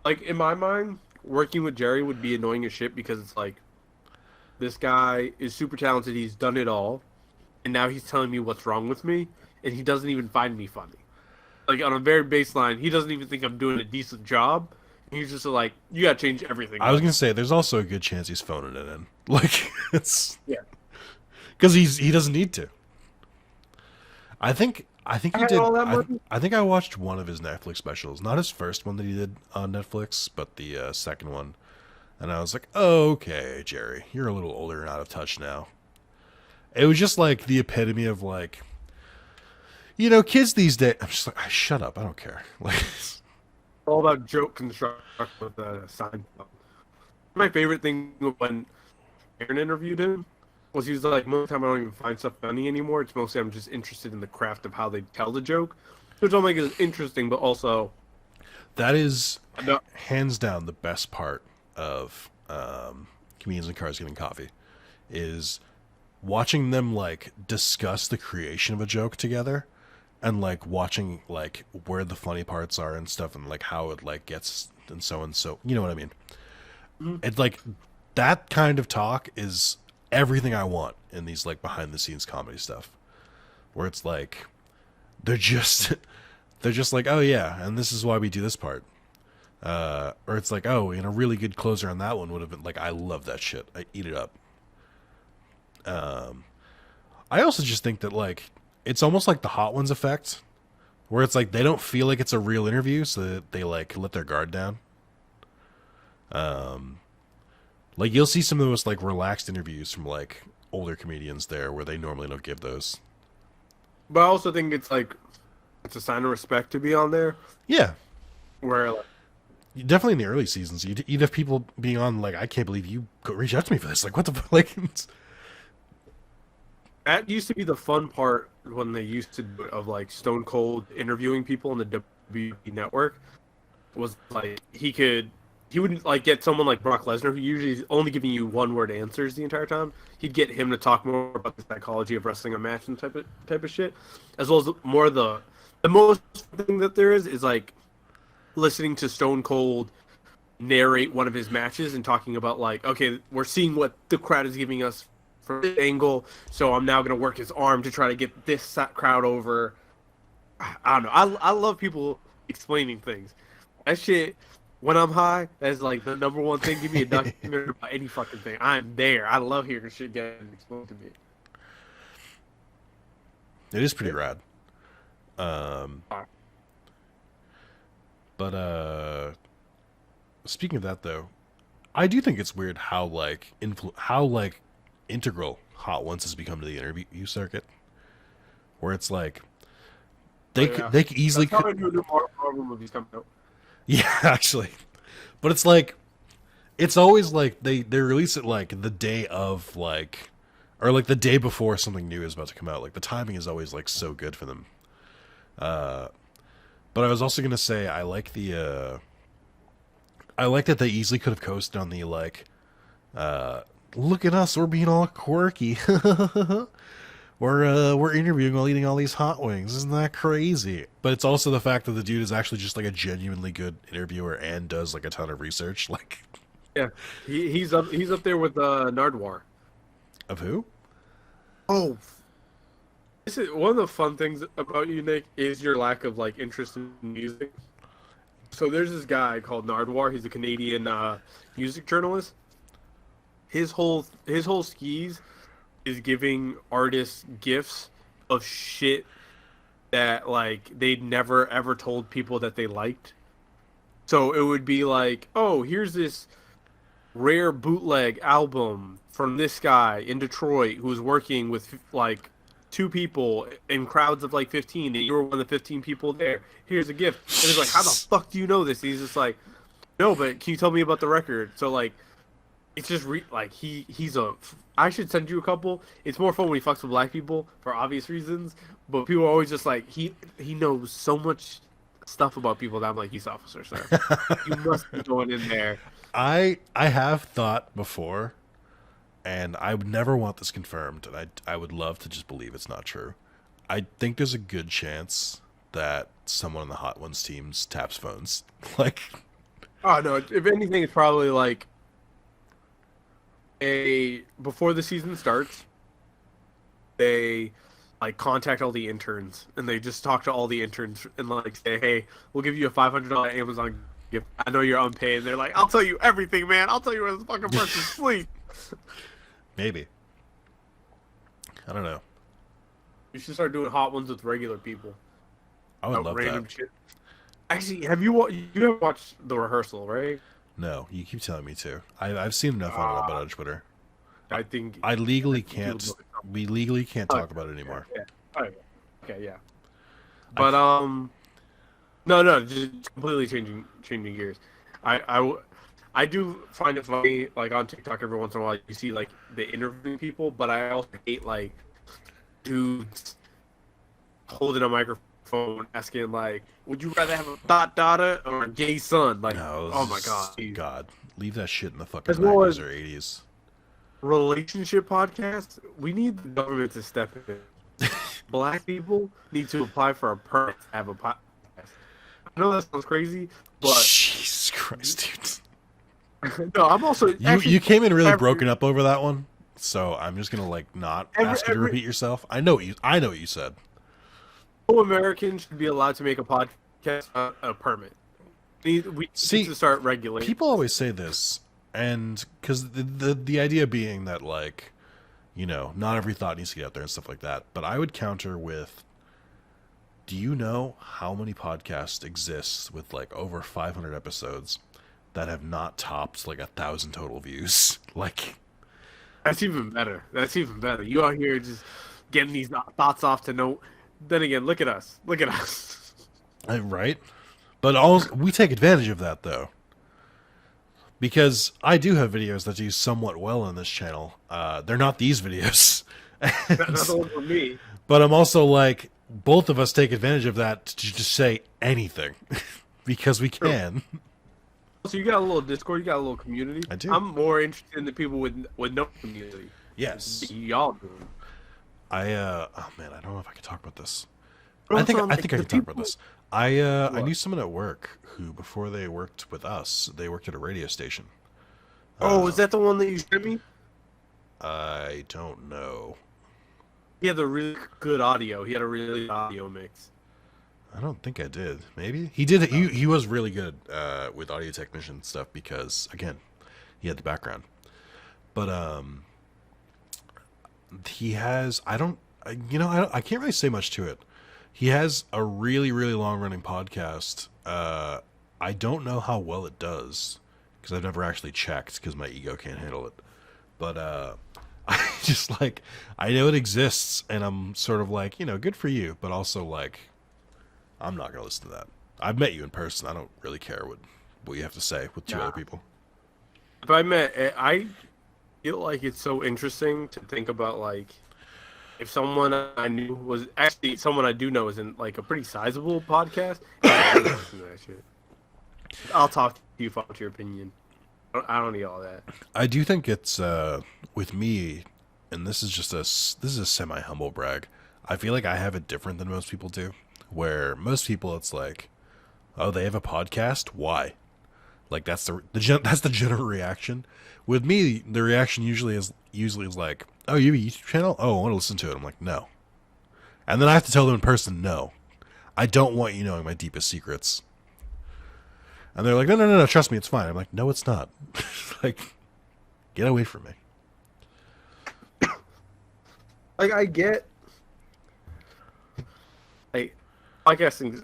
Like, in my mind, working with Jerry would be annoying as shit, because it's like, this guy is super talented, he's done it all, and now he's telling me what's wrong with me, and he doesn't even find me funny. Like, on a very baseline, he doesn't even think I'm doing a decent job. He's just like, you gotta change everything. I was gonna say, there's also a good chance he's phoning it in. Like, it's... Yeah. Because he doesn't need to. I think he did. I think I watched one of his Netflix specials, not his first one that he did on Netflix, but the second one, and I was like, oh, okay, Jerry, you're a little older and out of touch now. It was just like the epitome of, like, kids these days. I'm just like, shut up, I don't care. Like, all about joke construction with Seinfeld. My favorite thing when Aaron interviewed him was, he was like, most of the time I don't even find stuff funny anymore. It's mostly I'm just interested in the craft of how they tell the joke, which don't make it interesting, but also... That is hands down the best part of Comedians in Cars Getting Coffee, is watching them, like, discuss the creation of a joke together, and, like, watching, like, where the funny parts are and stuff, and, like, how it, like, gets and so, you know what I mean? Mm-hmm. It's like, that kind of talk is everything I want in these, like, behind the scenes comedy stuff, where it's like, they're just like, oh yeah, and this is why we do this part, or it's like, oh, a really good closer on that one would have been like, I love that shit, I eat it up. I also just think that, like, it's almost like the Hot Ones effect, where it's like they don't feel like it's a real interview, so that they, like, let their guard down. Like, you'll see some of the most, like, relaxed interviews from, like, older comedians there, where they normally don't give those. But I also think it's, like, it's a sign of respect to be on there. Yeah. Where, like, Definitely in the early seasons, you'd have people being on like, I can't believe you reached out to me for this. Like, what the fuck? Like, That used to be the fun part when they used to do it, of like Stone Cold interviewing people on the WWE network. Was like he wouldn't like get someone like Brock Lesnar who usually is only giving you one word answers the entire time. He'd get him to talk more about the psychology of wrestling a match and type of shit, as well as more the most thing that there is like listening to Stone Cold narrate one of his matches and talking about like, okay, we're seeing what the crowd is giving us from this angle, so I'm now gonna work his arm to try to get this crowd over. I don't know. I love people explaining things. That shit, when I'm high, that's like the number one thing. Give me a documentary about any fucking thing. I'm there. I love hearing shit getting explained to me. it is pretty rad. But speaking of that though, I do think it's weird how like integral Hot Ones has become to the interview circuit, where it's like they could easily That's how I knew the Marvel movies coming out. yeah, actually, but it's like it's always like they release it like the day of like or like the day before something new is about to come out. Like the timing is always like so good for them. But I was also gonna say I like that they easily could have coasted on the like look at us, we're being all quirky. We're interviewing while eating all these hot wings. Isn't that crazy? But it's also the fact that the dude is actually just like a genuinely good interviewer and does like a ton of research. Like, Yeah, he's up there with Nardwar. of who? Oh, this is one of the fun things about you, Nick, is your lack of like interest in music. So there's this guy called Nardwar. He's a Canadian music journalist. His whole skis is giving artists gifts of shit that like they'd never ever told people that they liked. So it would be like, oh, here's this rare bootleg album from this guy in Detroit who's working with like two people in crowds of like 15, and you were one of the 15 people there. Here's a gift. And it's like, how the fuck do you know this? And he's just like, no, but can you tell me about the record? So like, it's just like he's a. I should send you a couple. It's more fun when he fucks with black people for obvious reasons, but people are always just like he knows so much stuff about people that I'm like, he's officer, sir. You must be going in there. I have thought before, and I would never want this confirmed, and I would love to just believe it's not true. I think there's a good chance that someone on the Hot Ones teams taps phones. Like, Oh no! If anything, it's probably like before the season starts, they like contact all the interns and they just talk to all the interns and like say, hey, we'll give you a $500 Amazon gift. I know you're unpaid. And they're like, I'll tell you everything, man. I'll tell you where this fucking person sleep. maybe. I don't know. You should start doing Hot Ones with regular people. I would love Random that. shit. Actually, you have watched The Rehearsal, right? No, you keep telling me to. I've seen enough on it about on Twitter. I think I legally can't. We legally can't talk about it anymore. Yeah. Oh, yeah. Okay, yeah. But no, just completely changing gears. I do find it funny, like on TikTok every once in a while you see like the interviewing people, but I also hate like dudes holding a microphone asking like, would you rather have a thought daughter or a gay son? Like, No, oh my god, God, leave that shit in the fucking As well 90s as- or 80s. relationship podcast. We need the government to step in. Black people need to apply for a permit to have a podcast. I know that sounds crazy, but Jesus Christ, dude. no, I'm also You came in really broken up over that one, so I'm just gonna like not ask you to repeat yourself. I know what you said. No American should be allowed to make a podcast without a permit. We need to start regulating. People always say this, and because the idea being that like, you know, not every thought needs to get out there and stuff like that. But I would counter with, do you know how many podcasts exist with like over 500 episodes that have not topped like 1,000 total views? Like, That's even better. That's even better. You out here just getting these thoughts off to no. Then again, look at us. Look at us. right? But also, we take advantage of that though. because I do have videos that do somewhat well on this channel. They're not these videos. Not the one for me. But I'm also like, both of us take advantage of that to just say anything because we can. So you got a little Discord, you got a little community. I do. I'm more interested in the people with no community. Yes. Y'all doing. Oh man, I don't know if I can talk about this. But I think also, I like, think I the can talk about people- this. I What? knew someone at work who, before they worked with us, they worked at a radio station. Oh, is that the one that you showed me? I don't know. He had the really good audio. He had a really good audio mix. I don't think I did. Maybe he did. He was really good with audio technician stuff because, again, he had the background. But he has. I don't. I can't really say much to it. He has a really long running podcast. I don't know how well it does because I've never actually checked because my ego can't handle it. But I just like, I know it exists, and I'm sort of like, good for you, but also like, I'm not gonna listen to that. I've met you in person. I don't really care what you have to say with two other people. If I feel like it's so interesting to think about, like, if someone I knew was actually someone I do know is in like a pretty sizable podcast. I would listen to that shit. I'll talk to you if I want your opinion. I don't need all that. I do think it's with me, and this is a semi humble brag. I feel like I have it different than most people do. Where most people, it's like, oh, they have a podcast. Why? Like that's the general reaction. With me, the reaction usually is like, oh, you have a YouTube channel? Oh, I want to listen to it. I'm like, no. And then I have to tell them in person, no. I don't want you knowing my deepest secrets. And they're like, no, trust me, it's fine. I'm like, no, it's not. Like, get away from me. Like, I get, like, podcasting is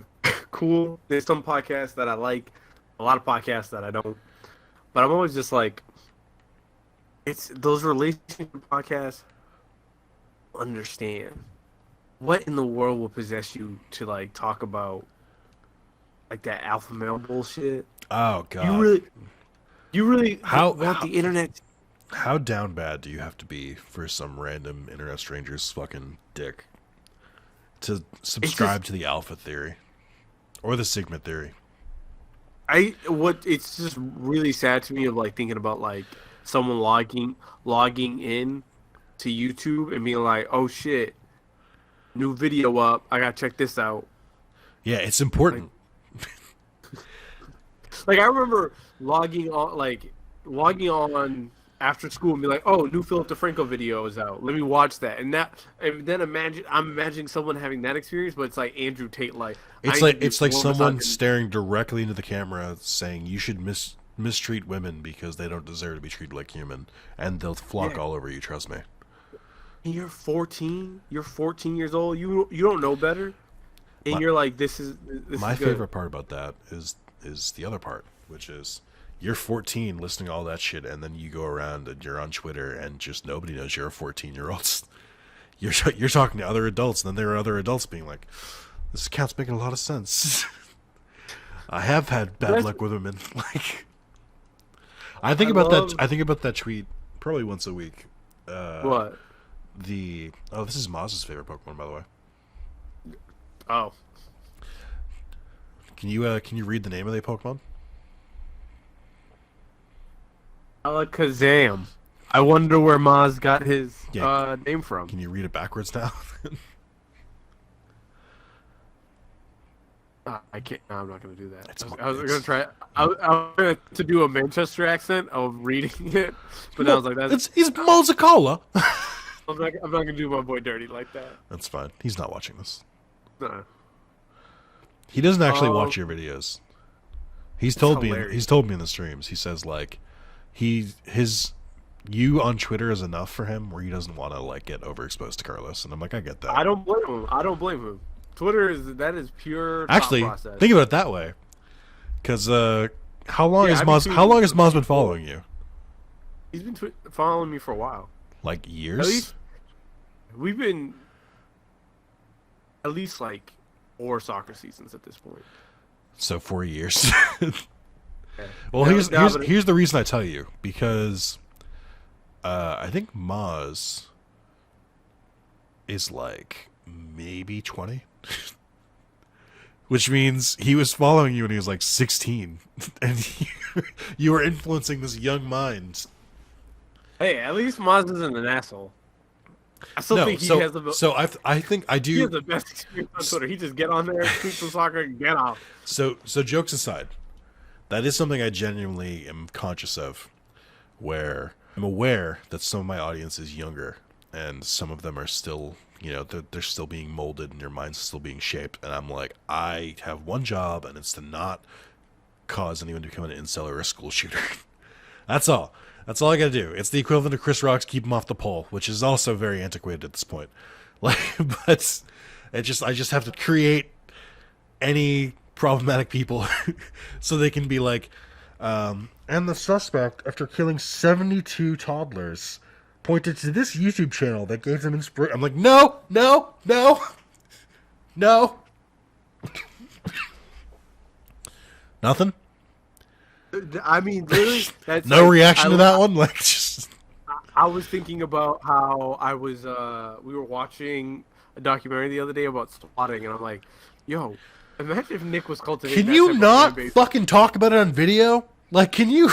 cool. There's some podcasts that I like, a lot of podcasts that I don't. But I'm always just like, it's those relationship podcasts. Understand what in the world will possess you to like talk about like that alpha male bullshit? Oh god. You really How want the internet? How down bad do you have to be for some random internet stranger's fucking dick to subscribe to the alpha theory or the sigma theory? It's just really sad to me of like thinking about like someone logging in to YouTube and being like, oh shit, new video up, I gotta check this out. Yeah, it's important. Like I remember logging on after school and be like, oh, new Philip DeFranco video is out. Let me watch that. And then I'm imagining someone having that experience, but it's like Andrew Tate, like it's like someone staring directly into the camera saying you should mistreat women because they don't deserve to be treated like human, and they'll flock all over you. Trust me. And you're 14. You're 14 years old. You don't know better, and you're like, this is my good. favorite part about that is the other part, which is you're 14 listening to all that shit, and then you go around and you're on Twitter and just nobody knows you're a 14-year-old. You're talking to other adults, and then there are other adults being like, this account's making a lot of sense. I have had bad luck with women. Like, I think about that tweet probably once a week. What? This is Maz's favorite Pokemon, by the way. Oh. Can you read the name of the Pokemon? Alakazam. I wonder where Maz got his name from. Can you read it backwards now? I can't. No, I'm not going to do that. It's I was going to try. I was going to do a Manchester accent of reading it, but I was like, he's Mozacola. I'm not going to do my boy dirty like that. That's fine. He's not watching this. No. He doesn't actually watch your videos. He's told me in the streams. He says like you on Twitter is enough for him where he doesn't want to like get overexposed to Carlos, and I'm like, I get that. I don't blame him. Twitter is pure actually thought process. Think about it that way, because how long has Moz been following you? He's been following me for a while. Like years? At least we've been at least like 4 soccer seasons at this point. So 4 years. Yeah. Well, No, here's no, here's but here's the reason I tell you, because I think Maz is like maybe 20, which means he was following you when he was like 16, and you were influencing this young mind. hey, at least Maz isn't an asshole. I still No, think he so has the so I think I he has do. the best experience on Twitter. He just get on there, shoot some soccer, and get off. So jokes aside, that is something I genuinely am conscious of, where I'm aware that some of my audience is younger, and some of them are still, they're still being molded, and their minds still being shaped. And I'm like, I have one job, and it's to not cause anyone to become an incel or a school shooter. That's all. That's all I gotta do. It's the equivalent of Chris Rock's "Keep Him Off the Pole," which is also very antiquated at this point. Like, but I just have to create any problematic people so they can be like, and the suspect, after killing 72 toddlers, pointed to this YouTube channel that gave them inspiration. I'm like, no, no, no, no. Nothing. I mean, literally, that's No like, reaction to that one. Like, just I was thinking about how we were watching a documentary the other day about swatting, and I'm like, yo, imagine if Nick was cultivating. can that you type of not fan base. fucking talk about it on video? Like, can you?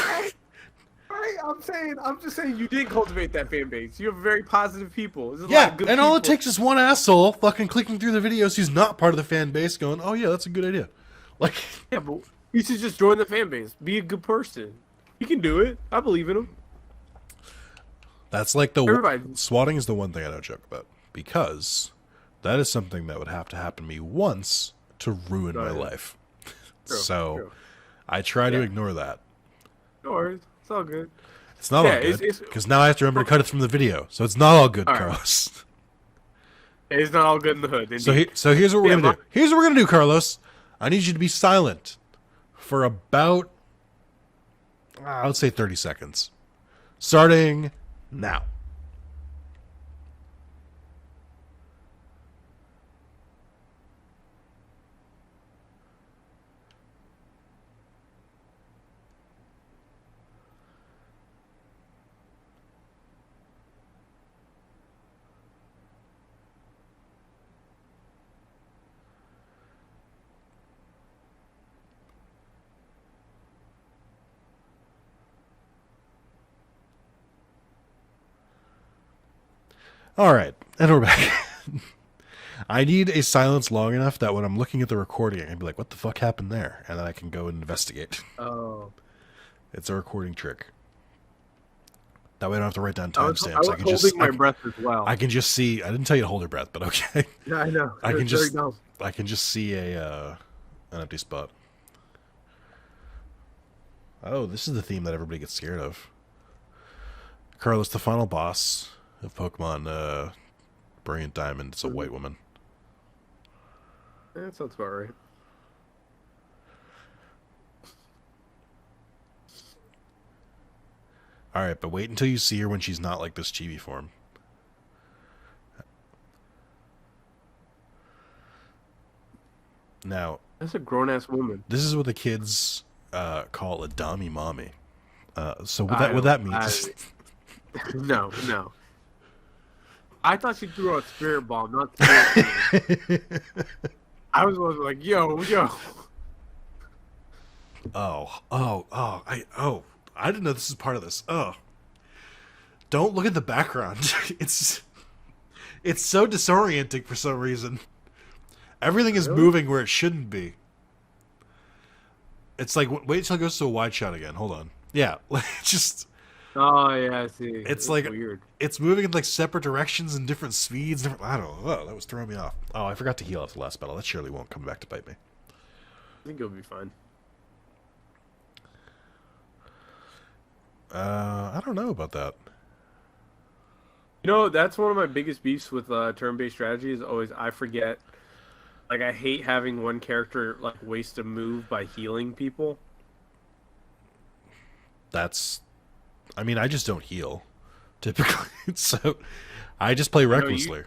Right, I'm just saying you did cultivate that fan base. You're very positive people. There's a lot Yeah, of good and all it people. takes is one asshole fucking clicking through the videos who's not part of the fan base, going, "Oh yeah, that's a good idea." Like, Yeah, but he should just join the fan base. Be a good person. He can do it. I believe in him. that's like Everybody. swatting is the one thing I don't joke about, because that is something that would have to happen to me once to ruin my Right. life. True, So true. I try to Yeah. ignore that. No worries. It's all good. It's not Yeah, all good, it's- because now I have to remember to cut it from the video. So it's not all good, All right. Carlos. It's not all good in the hood. So indeed. here's what we're Yeah, gonna do. my- Here's what we're gonna do, Carlos. I need you to be silent for about, let's say 30 seconds, starting now. All right, and we're back. I need a silence long enough that when I'm looking at the recording, I can be like, "What the fuck happened there?" And then I can go and investigate. Oh. It's a recording trick. That way I don't have to write down I was timestamps. I can holding just my breath as well. I can just see. I didn't tell you to hold your breath, but okay. Yeah, I know. I can It's very just dumb. I can just see an empty spot. Oh, this is the theme that everybody gets scared of. Carlos, the final boss of Pokemon Brilliant Diamond, it's a white woman. Yeah, that sounds about right. Alright, but wait until you see her when she's not like this chibi form. Now, That's a grown ass woman. this is what the kids call a dummy mommy. So I what that don't- means? No, no. I thought she threw out spirit bomb, not spirit bomb. I was like, yo. I didn't know this is part of this. Oh, don't look at the background. it's so disorienting for some reason. Everything is Really? moving where it shouldn't be. It's like, wait till it goes to a wide shot again. Hold on. Yeah, just Oh yeah, I see. it's like weird. it's moving in like separate directions and different speeds. I don't know. Oh, that was throwing me off. Oh, I forgot to heal after the last battle. That surely won't come back to bite me. I think it'll be fine. I don't know about that. You know, that's one of my biggest beefs with turn-based strategy is always I forget. Like, I hate having one character like waste a move by healing people. I mean, I just don't heal, typically. So, I just play recklessly.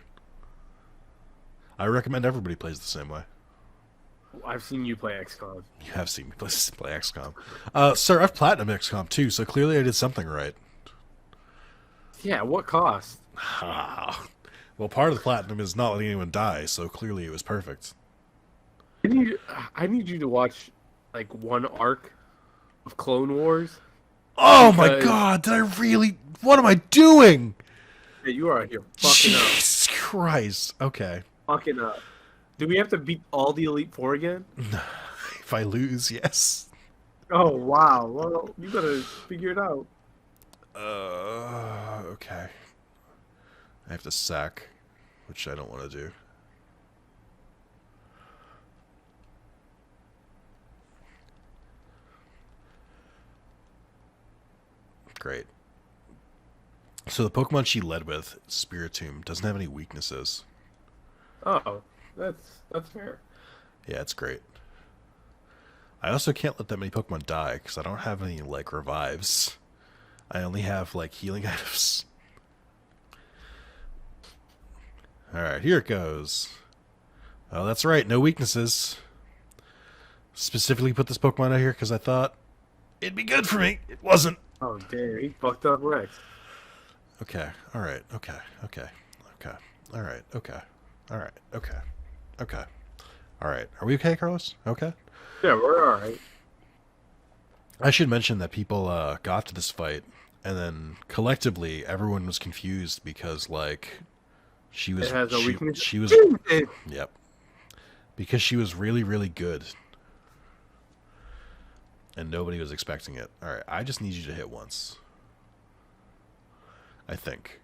I recommend everybody plays the same way. I've seen you play XCOM. You have seen me play XCOM. Sir, I've platinum XCOM too, so clearly I did something right. Yeah, what cost? Well, part of the platinum is not letting anyone die, so clearly it was perfect. I need you to watch like one arc of Clone Wars. Oh my Because- god, did I really... What am I doing? Hey, you are here fucking up. Jesus Christ. Okay. Fucking up. Do we have to beat all the Elite Four again? If I lose, yes. Oh wow. Well, you better figure it out. Okay. I have to sack, which I don't want to do. Great. So the Pokemon she led with, Spiritomb, doesn't have any weaknesses. Oh, that's fair. Yeah, it's great. I also can't let that many Pokemon die, because I don't have any, like, revives. I only have, like, healing items. Alright, here it goes. Oh, that's right, no weaknesses. Specifically put this Pokemon out here because I thought it'd be good for me. It wasn't. Oh damn, he fucked up Rex. Okay, alright, okay. Alright, okay. Alright, are we okay, Carlos? Okay? Yeah, we're alright. I should mention that people got to this fight, and then collectively everyone was confused because, like, she was... It has a weakness. She was... Yep. Because she was really, really good. And nobody was expecting it. Alright, I just need you to hit once. I think.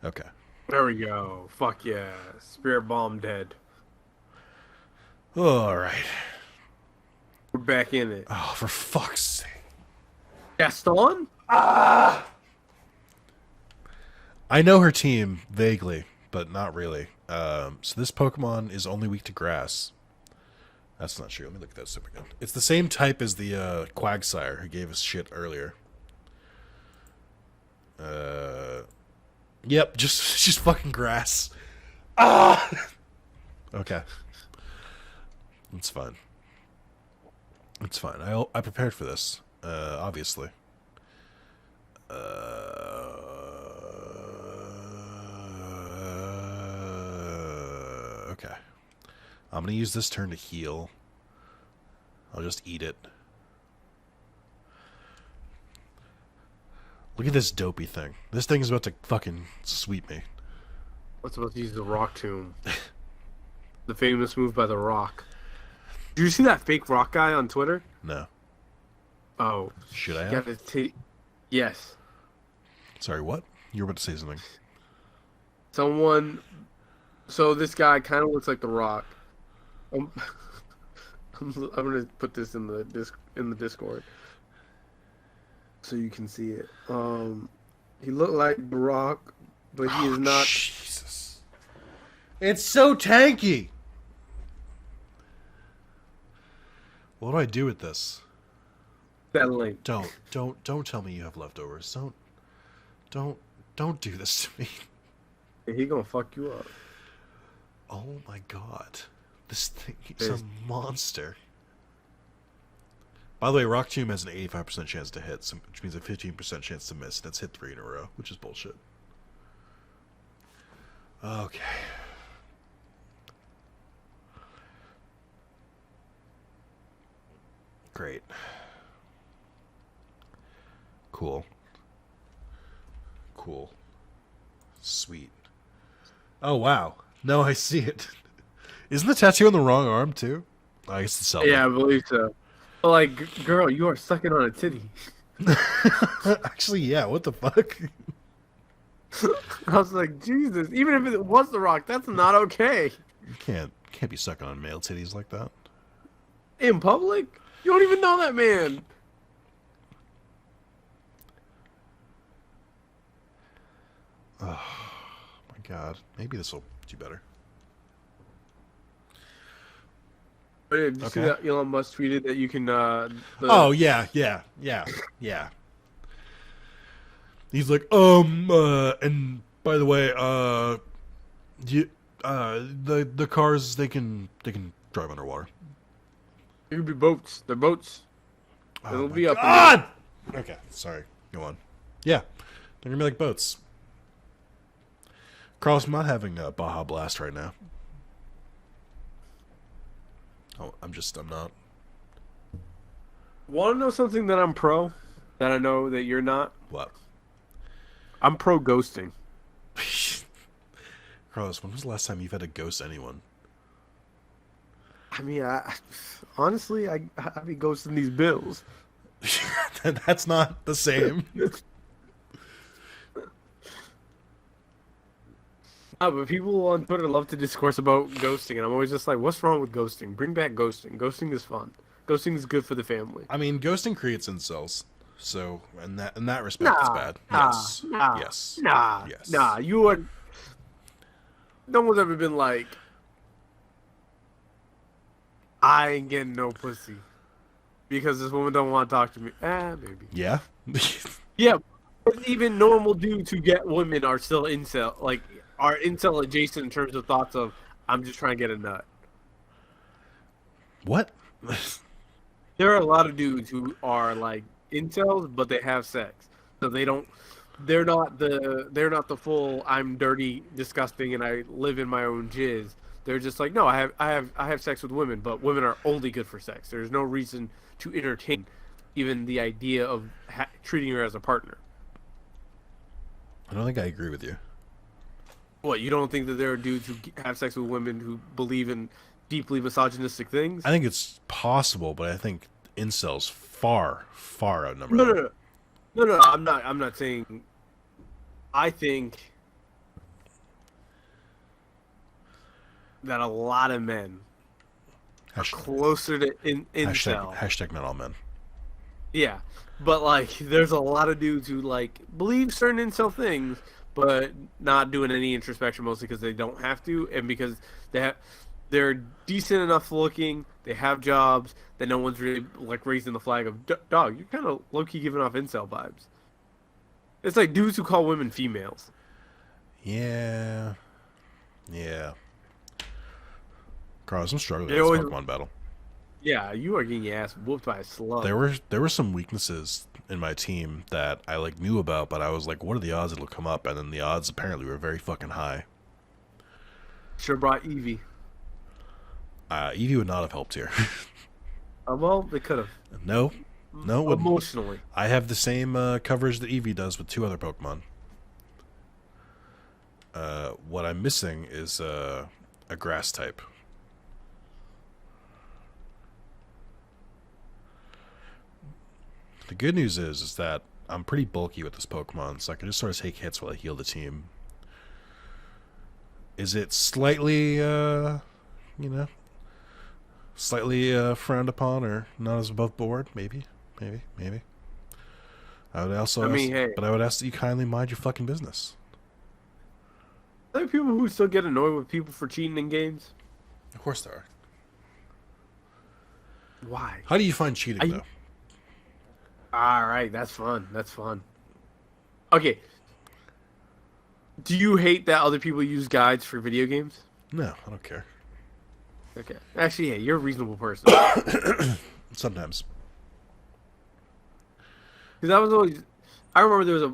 Okay. There we go. Fuck yeah. Spirit Bomb dead. Alright. We're back in it. Oh, for fuck's sake. Gaston? I know her team vaguely, but not really. So this Pokemon is only weak to grass. That's not true. Let me look at that step again. It's the same type as the Quagsire who gave us shit earlier. Yep, just fucking grass. Okay. It's fine. It's fine. I prepared for this, obviously. Okay. I'm gonna use this turn to heal. I'll just eat it. Look at this dopey thing. This thing is about to fucking sweep me. What's supposed to use the Rock Tomb? The famous move by the Rock. Did you see that fake Rock guy on Twitter? No. Oh. Should I He have? got his yes. Sorry, what? You were about to say something. Someone. So this guy kind of looks like the Rock. I'm gonna put this in the Discord, so you can see it. He looked like the Rock, but he is not. Jesus. It's so tanky. What do I do with this? That link. Don't tell me you have leftovers. Don't do this to me. He gonna fuck you up. Oh my god. This thing is a monster. By the way, Rock Tomb has an 85% chance to hit, which means a 15% chance to miss. That's hit 3 in a row, which is bullshit. Okay. Great. Cool. Sweet. Oh, wow. No, I see it. Isn't the tattoo on the wrong arm, too? I guess it's Yeah, I believe so. But like, girl, you are sucking on a titty. Actually, yeah, what the fuck? I was like, Jesus. Even if it was the Rock, that's not okay. You can't be sucking on male titties like that. In public, you don't even know that man. Oh my god. Maybe this will do better. Did you see Okay. that Elon Musk tweeted that you can? Oh yeah. He's like, and by the way, the cars they can drive underwater. It could be boats. They're boats. Oh It'll my be up. God! Okay, sorry. Go on. Yeah, they're gonna be like boats. Carlos, I'm not having a Baja Blast right now. Oh, I'm not. Want to know something that I'm pro? That I know that you're not? What? I'm pro ghosting. Carlos, when was the last time you've had to ghost anyone? I mean, honestly, I be ghosting these bills. That's not the same. But people on Twitter love to discourse about ghosting, and I'm always just like, what's wrong with ghosting? Bring back ghosting. Ghosting is fun. Ghosting is good for the family. I mean, ghosting creates incels, so in that respect, it's bad. Yes. Yes. Yes. You are. No one's ever been like, I ain't getting no pussy because this woman don't want to talk to me. Maybe. Yeah. Yeah, but even normal dudes who get women are still incel, like are incel adjacent in terms of thoughts of I'm just trying to get a nut. What? There are a lot of dudes who are like incels, but they have sex, so they don't. They're not the full I'm dirty, disgusting, and I live in my own jizz. They're just like, no, I have sex with women, but women are only good for sex. There's no reason to entertain even the idea of treating her as a partner. I don't think I agree with you. What, you don't think that there are dudes who have sex with women who believe in deeply misogynistic things? I think it's possible, but I think incels far outnumber No, them. no. I'm not saying. I think that a lot of men are closer to incel. Hashtag not all men. Yeah, but like, there's a lot of dudes who like believe certain incel things, but not doing any introspection, mostly because they don't have to, and because they're decent enough looking, they have jobs that no one's really like raising the flag of, dog, you're kind of low key giving off incel vibes. It's like dudes who call women females. Yeah. Carlos, I'm struggling with this Pokemon battle. Yeah, you are getting your ass whooped by a slug. There were some weaknesses in my team that I like knew about, but I was like, what are the odds it'll come up? And then the odds apparently were very fucking high. Sure brought Eevee. Eevee would not have helped here. Well, they could have. No, emotionally. I have the same coverage that Eevee does with 2 other Pokemon. What I'm missing is a grass type. The good news is that I'm pretty bulky with this Pokemon, so I can just sort of take hits while I heal the team. Is it slightly, slightly frowned upon or not as above board? Maybe. I would also but I would ask that you kindly mind your fucking business. Are there people who still get annoyed with people for cheating in games? Of course there are. Why? How do you find cheating, though? All right, that's fun. Okay. Do you hate that other people use guides for video games? No, I don't care. Okay. Actually, yeah, you're a reasonable person. Sometimes. Because I remember there was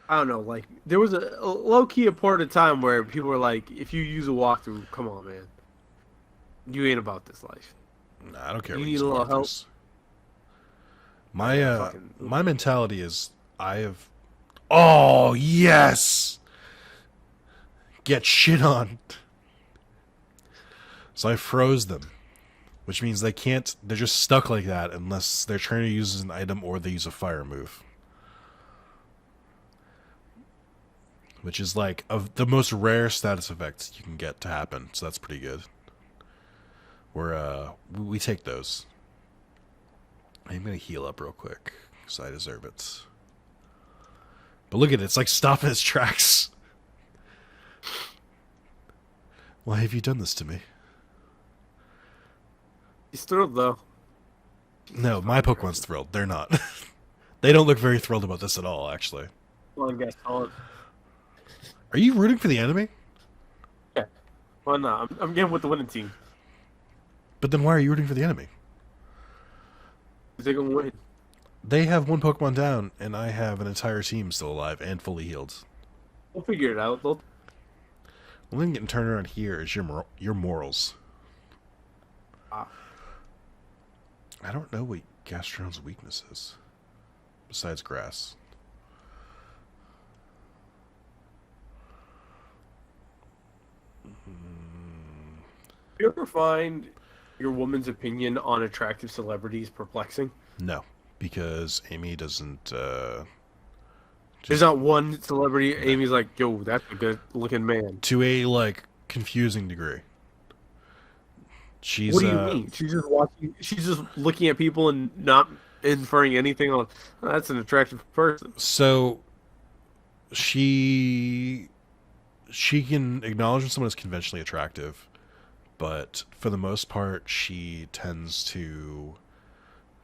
I don't know, like, there was a low-key a part of time where people were like, if you use a walkthrough, come on, man. You ain't about this life. Nah, I don't care. You need a little help. My mentality is oh yes, get shit on. So I froze them, which means they can't. They're just stuck like that unless their trainer uses an item or they use a fire move, which is like the most rare status effects you can get to happen. So that's pretty good. We take those. I'm gonna heal up real quick because I deserve it. But look at it; it's like stopping its tracks. Why have you done this to me? He's thrilled, though. No, my Pokemon's thrilled. They're not. They don't look very thrilled about this at all, actually. Well, I guess. Are you rooting for the enemy? Yeah. Why not? I'm getting with the winning team. But then why are you rooting for the enemy? They're gonna win. They have one Pokemon down, and I have an entire team still alive and fully healed. We'll figure it out. They'll... The only thing getting turned around here is your morals. Ah. I don't know what Gastron's weakness is, besides grass. You ever find your woman's opinion on attractive celebrities perplexing? No, because Amy doesn't. There's not one celebrity Amy's like, yo, that's a good looking man. To a like confusing degree. She's. What do you mean? She's just watching. She's just looking at people and not inferring anything on. "Oh, that's an attractive person." So she can acknowledge when someone is conventionally attractive, but for the most part, she tends to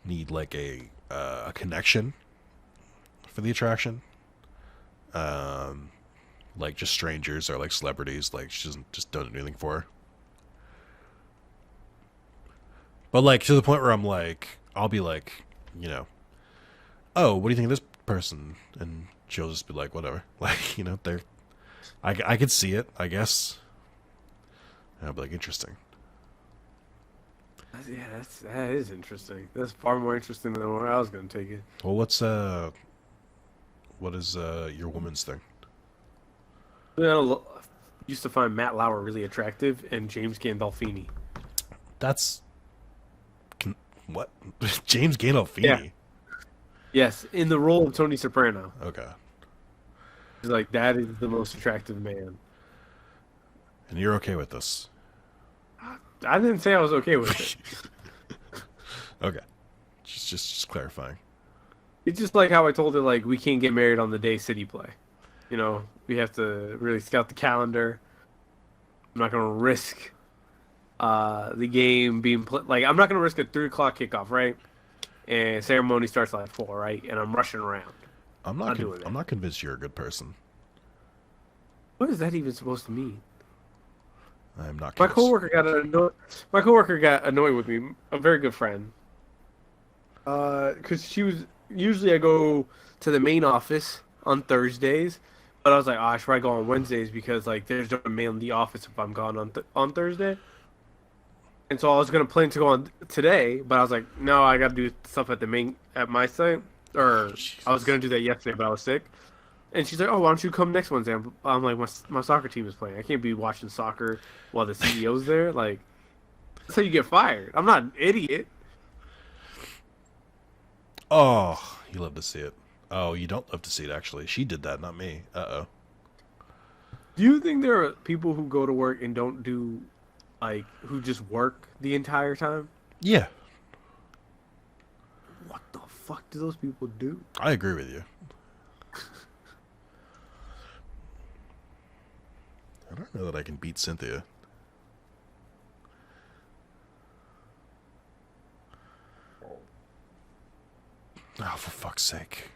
need like a connection for the attraction. Like just strangers or like celebrities, like she doesn't just do anything for her. But like to the point where I'm like, I'll be like, you know, oh, what do you think of this person? And she'll just be like, whatever. Like, you know, I could see it, I guess. And I'll be like, interesting. Yeah, that is interesting. That's far more interesting than where I was gonna take it. Well, what is your woman's thing? I used to find Matt Lauer really attractive and James Gandolfini. That's what? James Gandolfini. Yeah. Yes, in the role of Tony Soprano. Okay. He's like, that is the most attractive man. And you're okay with this? I didn't say I was okay with it. Okay. Just clarifying. It's just like how I told her, like, we can't get married on the day City play. You know, we have to really scout the calendar. I'm not going to risk the game being played. Like, I'm not going to risk a 3 o'clock kickoff, right? And ceremony starts at 4, right? And I'm rushing around. I'm not convinced you're a good person. What is that even supposed to mean? I'm not My convinced. coworker got annoyed with me. A very good friend. Because she was usually I go to the main office on Thursdays, but I was like, oh, I should probably go on Wednesdays because like there's no mail in the office if I'm gone on Thursday. And so I was gonna plan to go on today, but I was like, no, I got to do stuff at my site, or I was gonna do that yesterday, but I was sick. And she's like, oh, why don't you come next Wednesday? I'm like, my soccer team is playing. I can't be watching soccer while the CEO's there. Like, that's how you get fired. I'm not an idiot. Oh, you love to see it. Oh, you don't love to see it, actually. She did that, not me. Uh-oh. Do you think there are people who go to work and don't do, like, who just work the entire time? Yeah, What the fuck do those people do? I agree with you. I don't know that I can beat Cynthia. Oh, for fuck's sake.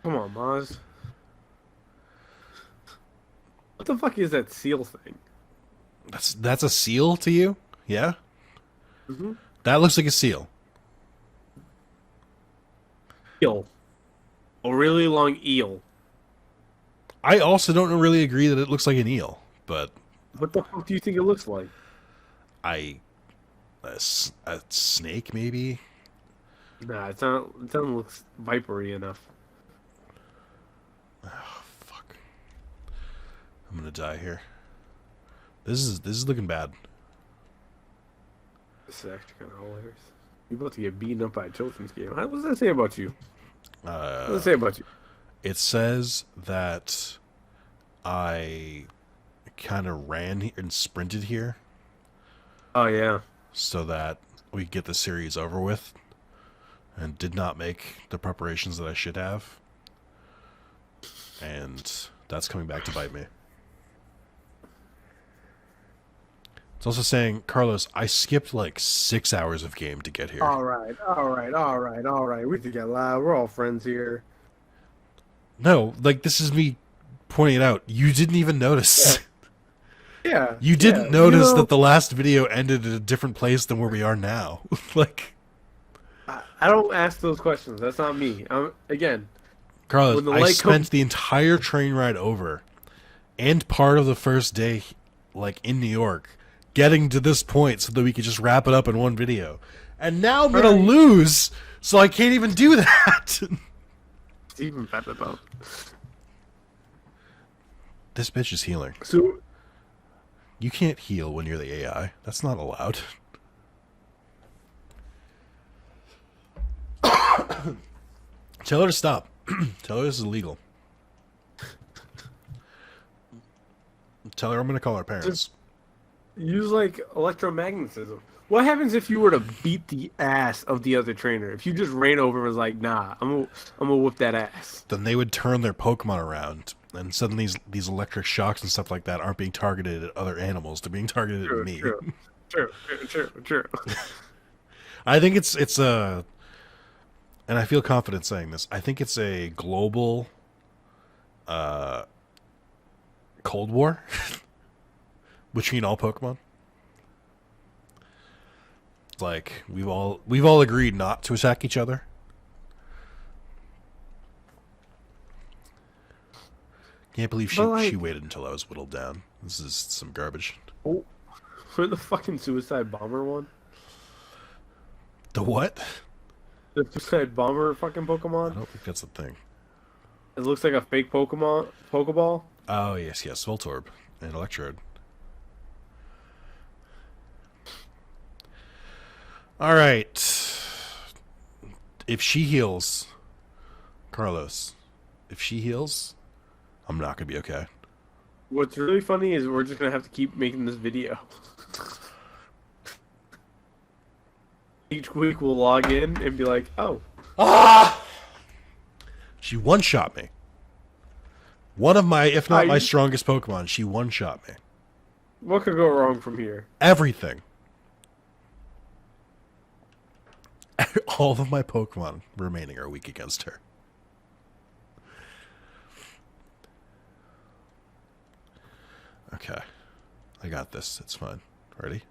Come on, Maz. What the fuck is that seal thing? That's a seal to you? Yeah? Mm-hmm. That looks like a seal. Eel. A really long eel. I also don't really agree that it looks like an eel, but What the fuck do you think it looks like? a snake, maybe? Nah, it doesn't look vipery enough. Oh, fuck. I'm gonna die here. This is looking bad. This is actually kind of hilarious. You're about to get beaten up by a children's game. What does that say about you? What does it say about you? It says that I kind of ran here and sprinted here Oh, yeah. so that we get the series over with, and did not make the preparations that I should have. And that's coming back to bite me. It's also saying, Carlos, I skipped like 6 hours of game to get here. All right. We can get loud. We're all friends here. No, like this is me pointing it out. You didn't even notice. Yeah, You didn't yeah. notice that the last video ended at a different place than where we are now. Like, I don't ask those questions. That's not me. Again, Carlos, when the I light comes, spent the entire train ride over and part of the first day, like in New York, getting to this point so that we could just wrap it up in one video. And now I'm gonna Right. lose, so I can't even do that. It's even better though. This bitch is healing. So You can't heal when you're the AI. That's not allowed. Tell her to stop. Tell her this is illegal. Tell her I'm gonna call her parents. Just use like electromagnetism. What happens if you were to beat the ass of the other trainer? If you just ran over and was like, "Nah, I'm gonna whoop that ass." Then they would turn their Pokemon around, and suddenly these electric shocks and stuff like that aren't being targeted at other animals. They're being targeted at me. True. I think it's a, and I feel confident saying this. I think it's a global, Cold War between all Pokemon. Like we've all agreed not to attack each other. Can't believe she waited until I was whittled down. This is some garbage. Oh, for the fucking suicide bomber one, The what? the suicide bomber fucking I Pokemon. don't think that's the thing. It looks like a fake Pokeball. Oh yes, Voltorb and Electrode. All right. If she heals, Carlos, if she heals, I'm not gonna be okay. What's really funny is we're just gonna have to keep making this video. Each week we'll log in and be like, "Oh, She one-shot me. One of my, if not Are my you- strongest Pokemon, she one-shot me. what could go wrong from here?" Everything. All of my Pokemon remaining are weak against her. Okay. I got this. It's fine. Ready?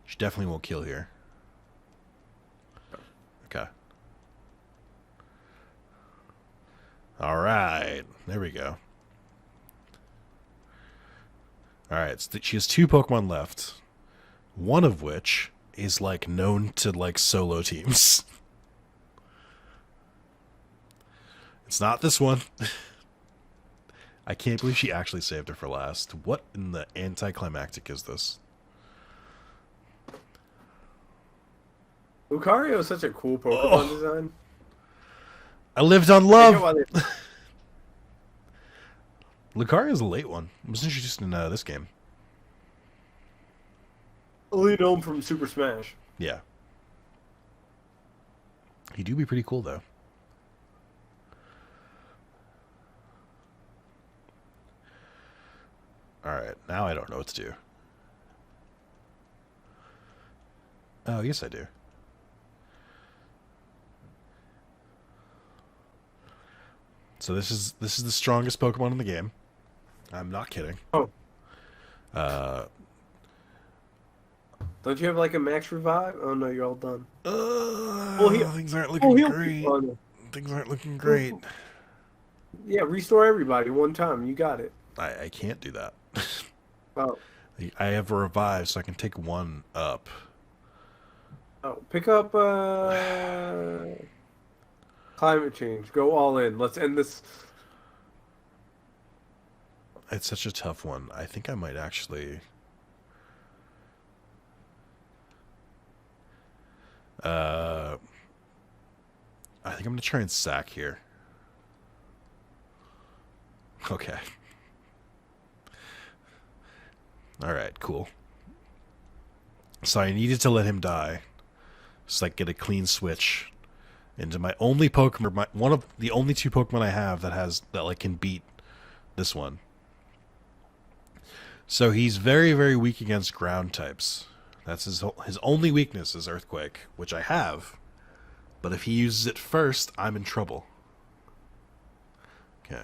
She definitely won't kill here. Okay. Alright. There we go. Alright. So she has 2 Pokemon left. One of which is, like, known to, like, solo teams. It's not this one. I can't believe she actually saved her for last. What in the anticlimactic is this? Lucario is such a cool Pokemon design. I lived on I love! get why they- Lucario is a late one. It was introduced in this game. Only known from Super Smash. Yeah. He do be pretty cool, though. Alright, now I don't know what to do. Oh, yes I do. So this is the strongest Pokemon in the game. I'm not kidding. Oh, Uh, don't you have like a max revive? Oh no, you're all done. things aren't Oh, looking he'll great. oh, no. Things aren't looking great. Yeah, restore everybody one time. You got it. I can't do that. Oh, I have a revive, so I can take 1 up. pick up climate change. Go all in. Let's end this. It's such a tough one. I think I might actually. I think I'm gonna try and sack here. Okay. Alright, cool. So I needed to let him die. Just like get a clean switch into my only Pokemon, one of the only 2 Pokemon I have that like can beat this one. So he's very, very weak against ground types. That's his only weakness is Earthquake, which I have. But if he uses it first, I'm in trouble. Okay.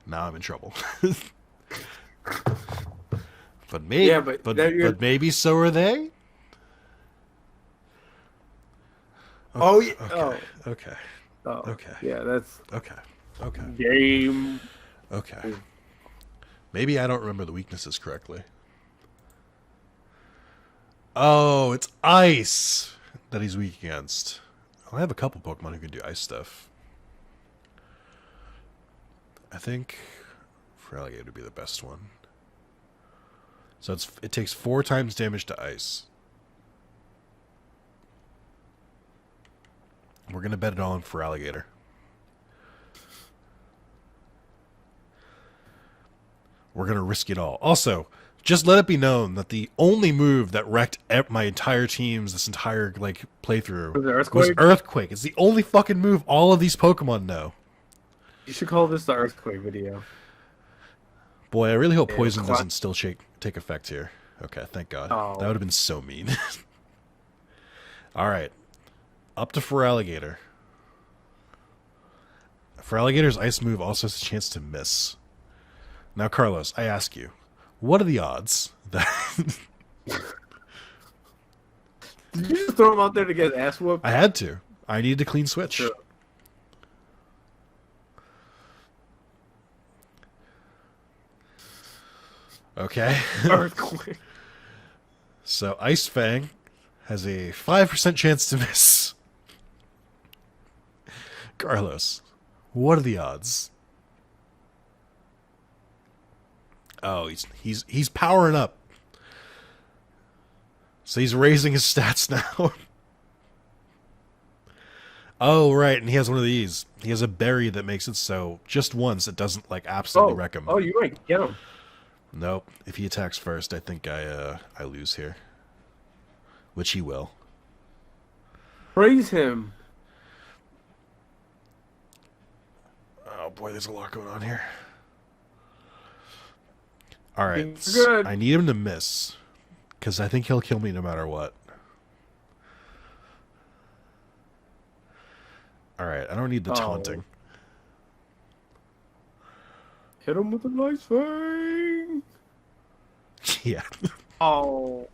Now I'm in trouble. But maybe, Yeah, but maybe so are they. Oh yeah. Okay. Okay. Oh. Okay. Yeah, that's Okay. Okay. game. Okay. Maybe I don't remember the weaknesses correctly. Oh, it's ice that he's weak against. I have a couple Pokemon who can do ice stuff. I think Feraligatr would be the best one. So it takes 4 times damage to ice. We're going to bet it all on Feraligatr. We're going to risk it all. Also, just let it be known that the only move that wrecked my entire team's this entire playthrough was Earthquake. It's the only fucking move all of these Pokemon know. You should call this the Earthquake video. Boy, I really hope Poison doesn't still take effect here. Okay, thank God. Oh. That would have been so mean. Alright. Up to Feraligatr. Feraligatr's ice move also has a chance to miss. Now, Carlos, I ask you, what are the odds that... Did you just throw him out there to get ass whooped? I had to. I needed a clean switch. Sure. Okay. Earthquake. So, Ice Fang has a 5% chance to miss. Carlos, what are the odds? Oh, he's powering up. So he's raising his stats now. Oh, right, and he has one of these. He has a berry that makes it so just once it doesn't absolutely wreck him. Oh, you might get him. Nope. If he attacks first, I think I lose here. Which he will. Praise him. Oh boy, there's a lot going on here. Alright, Good. I need him to miss. Because I think he'll kill me no matter what. Alright, I don't need the taunting. Hit him with a nice thing. Yeah. Oh.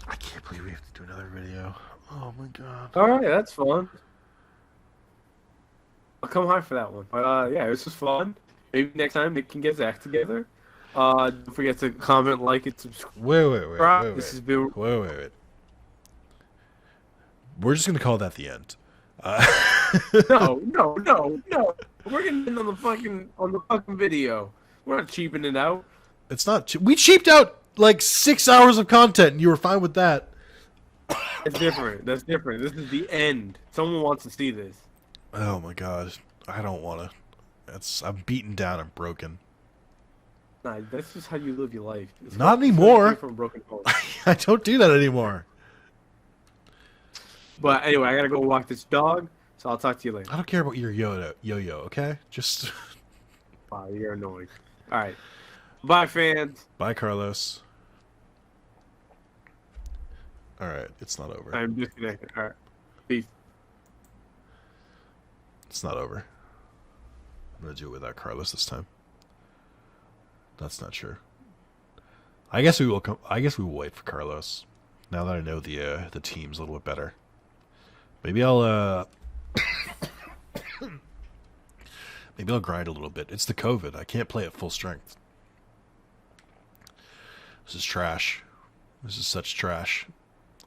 I can't believe we have to do another video. Oh my god. All right, that's fun. I'll come high for that one. But yeah, this was fun. Maybe next time Nick can get Zach together. Don't forget to comment, like, and subscribe. Wait. This has been. Wait. We're just gonna call that the end. No. We're gonna end on the fucking video. We're not cheaping it out. It's not. We cheaped out 6 hours of content, and you were fine with that. It's different. That's different. This is the end. Someone wants to see this. Oh my god, I don't want to. I'm beaten down and broken. Nah, that's just how you live your life. Not anymore. From broken home. I don't do that anymore. But anyway, I gotta go walk this dog, so I'll talk to you later. I don't care about your yo-yo, okay? Just... Wow, you're annoying. Alright. Bye, fans. Bye, Carlos. Alright, it's not over. I'm disconnected. Alright. Peace. It's not over. I'm gonna do it without Carlos this time. That's not sure. I guess we will come. I guess we will wait for Carlos. Now that I know the teams a little bit better. Maybe I'll maybe I'll grind a little bit. It's the COVID. I can't play at full strength. This is trash. This is such trash.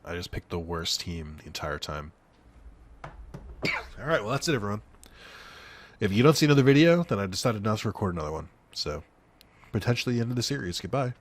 I just picked the worst team the entire time. Alright, well that's it, everyone. If you don't see another video, then I decided not to record another one. So, potentially the end of the series. Goodbye.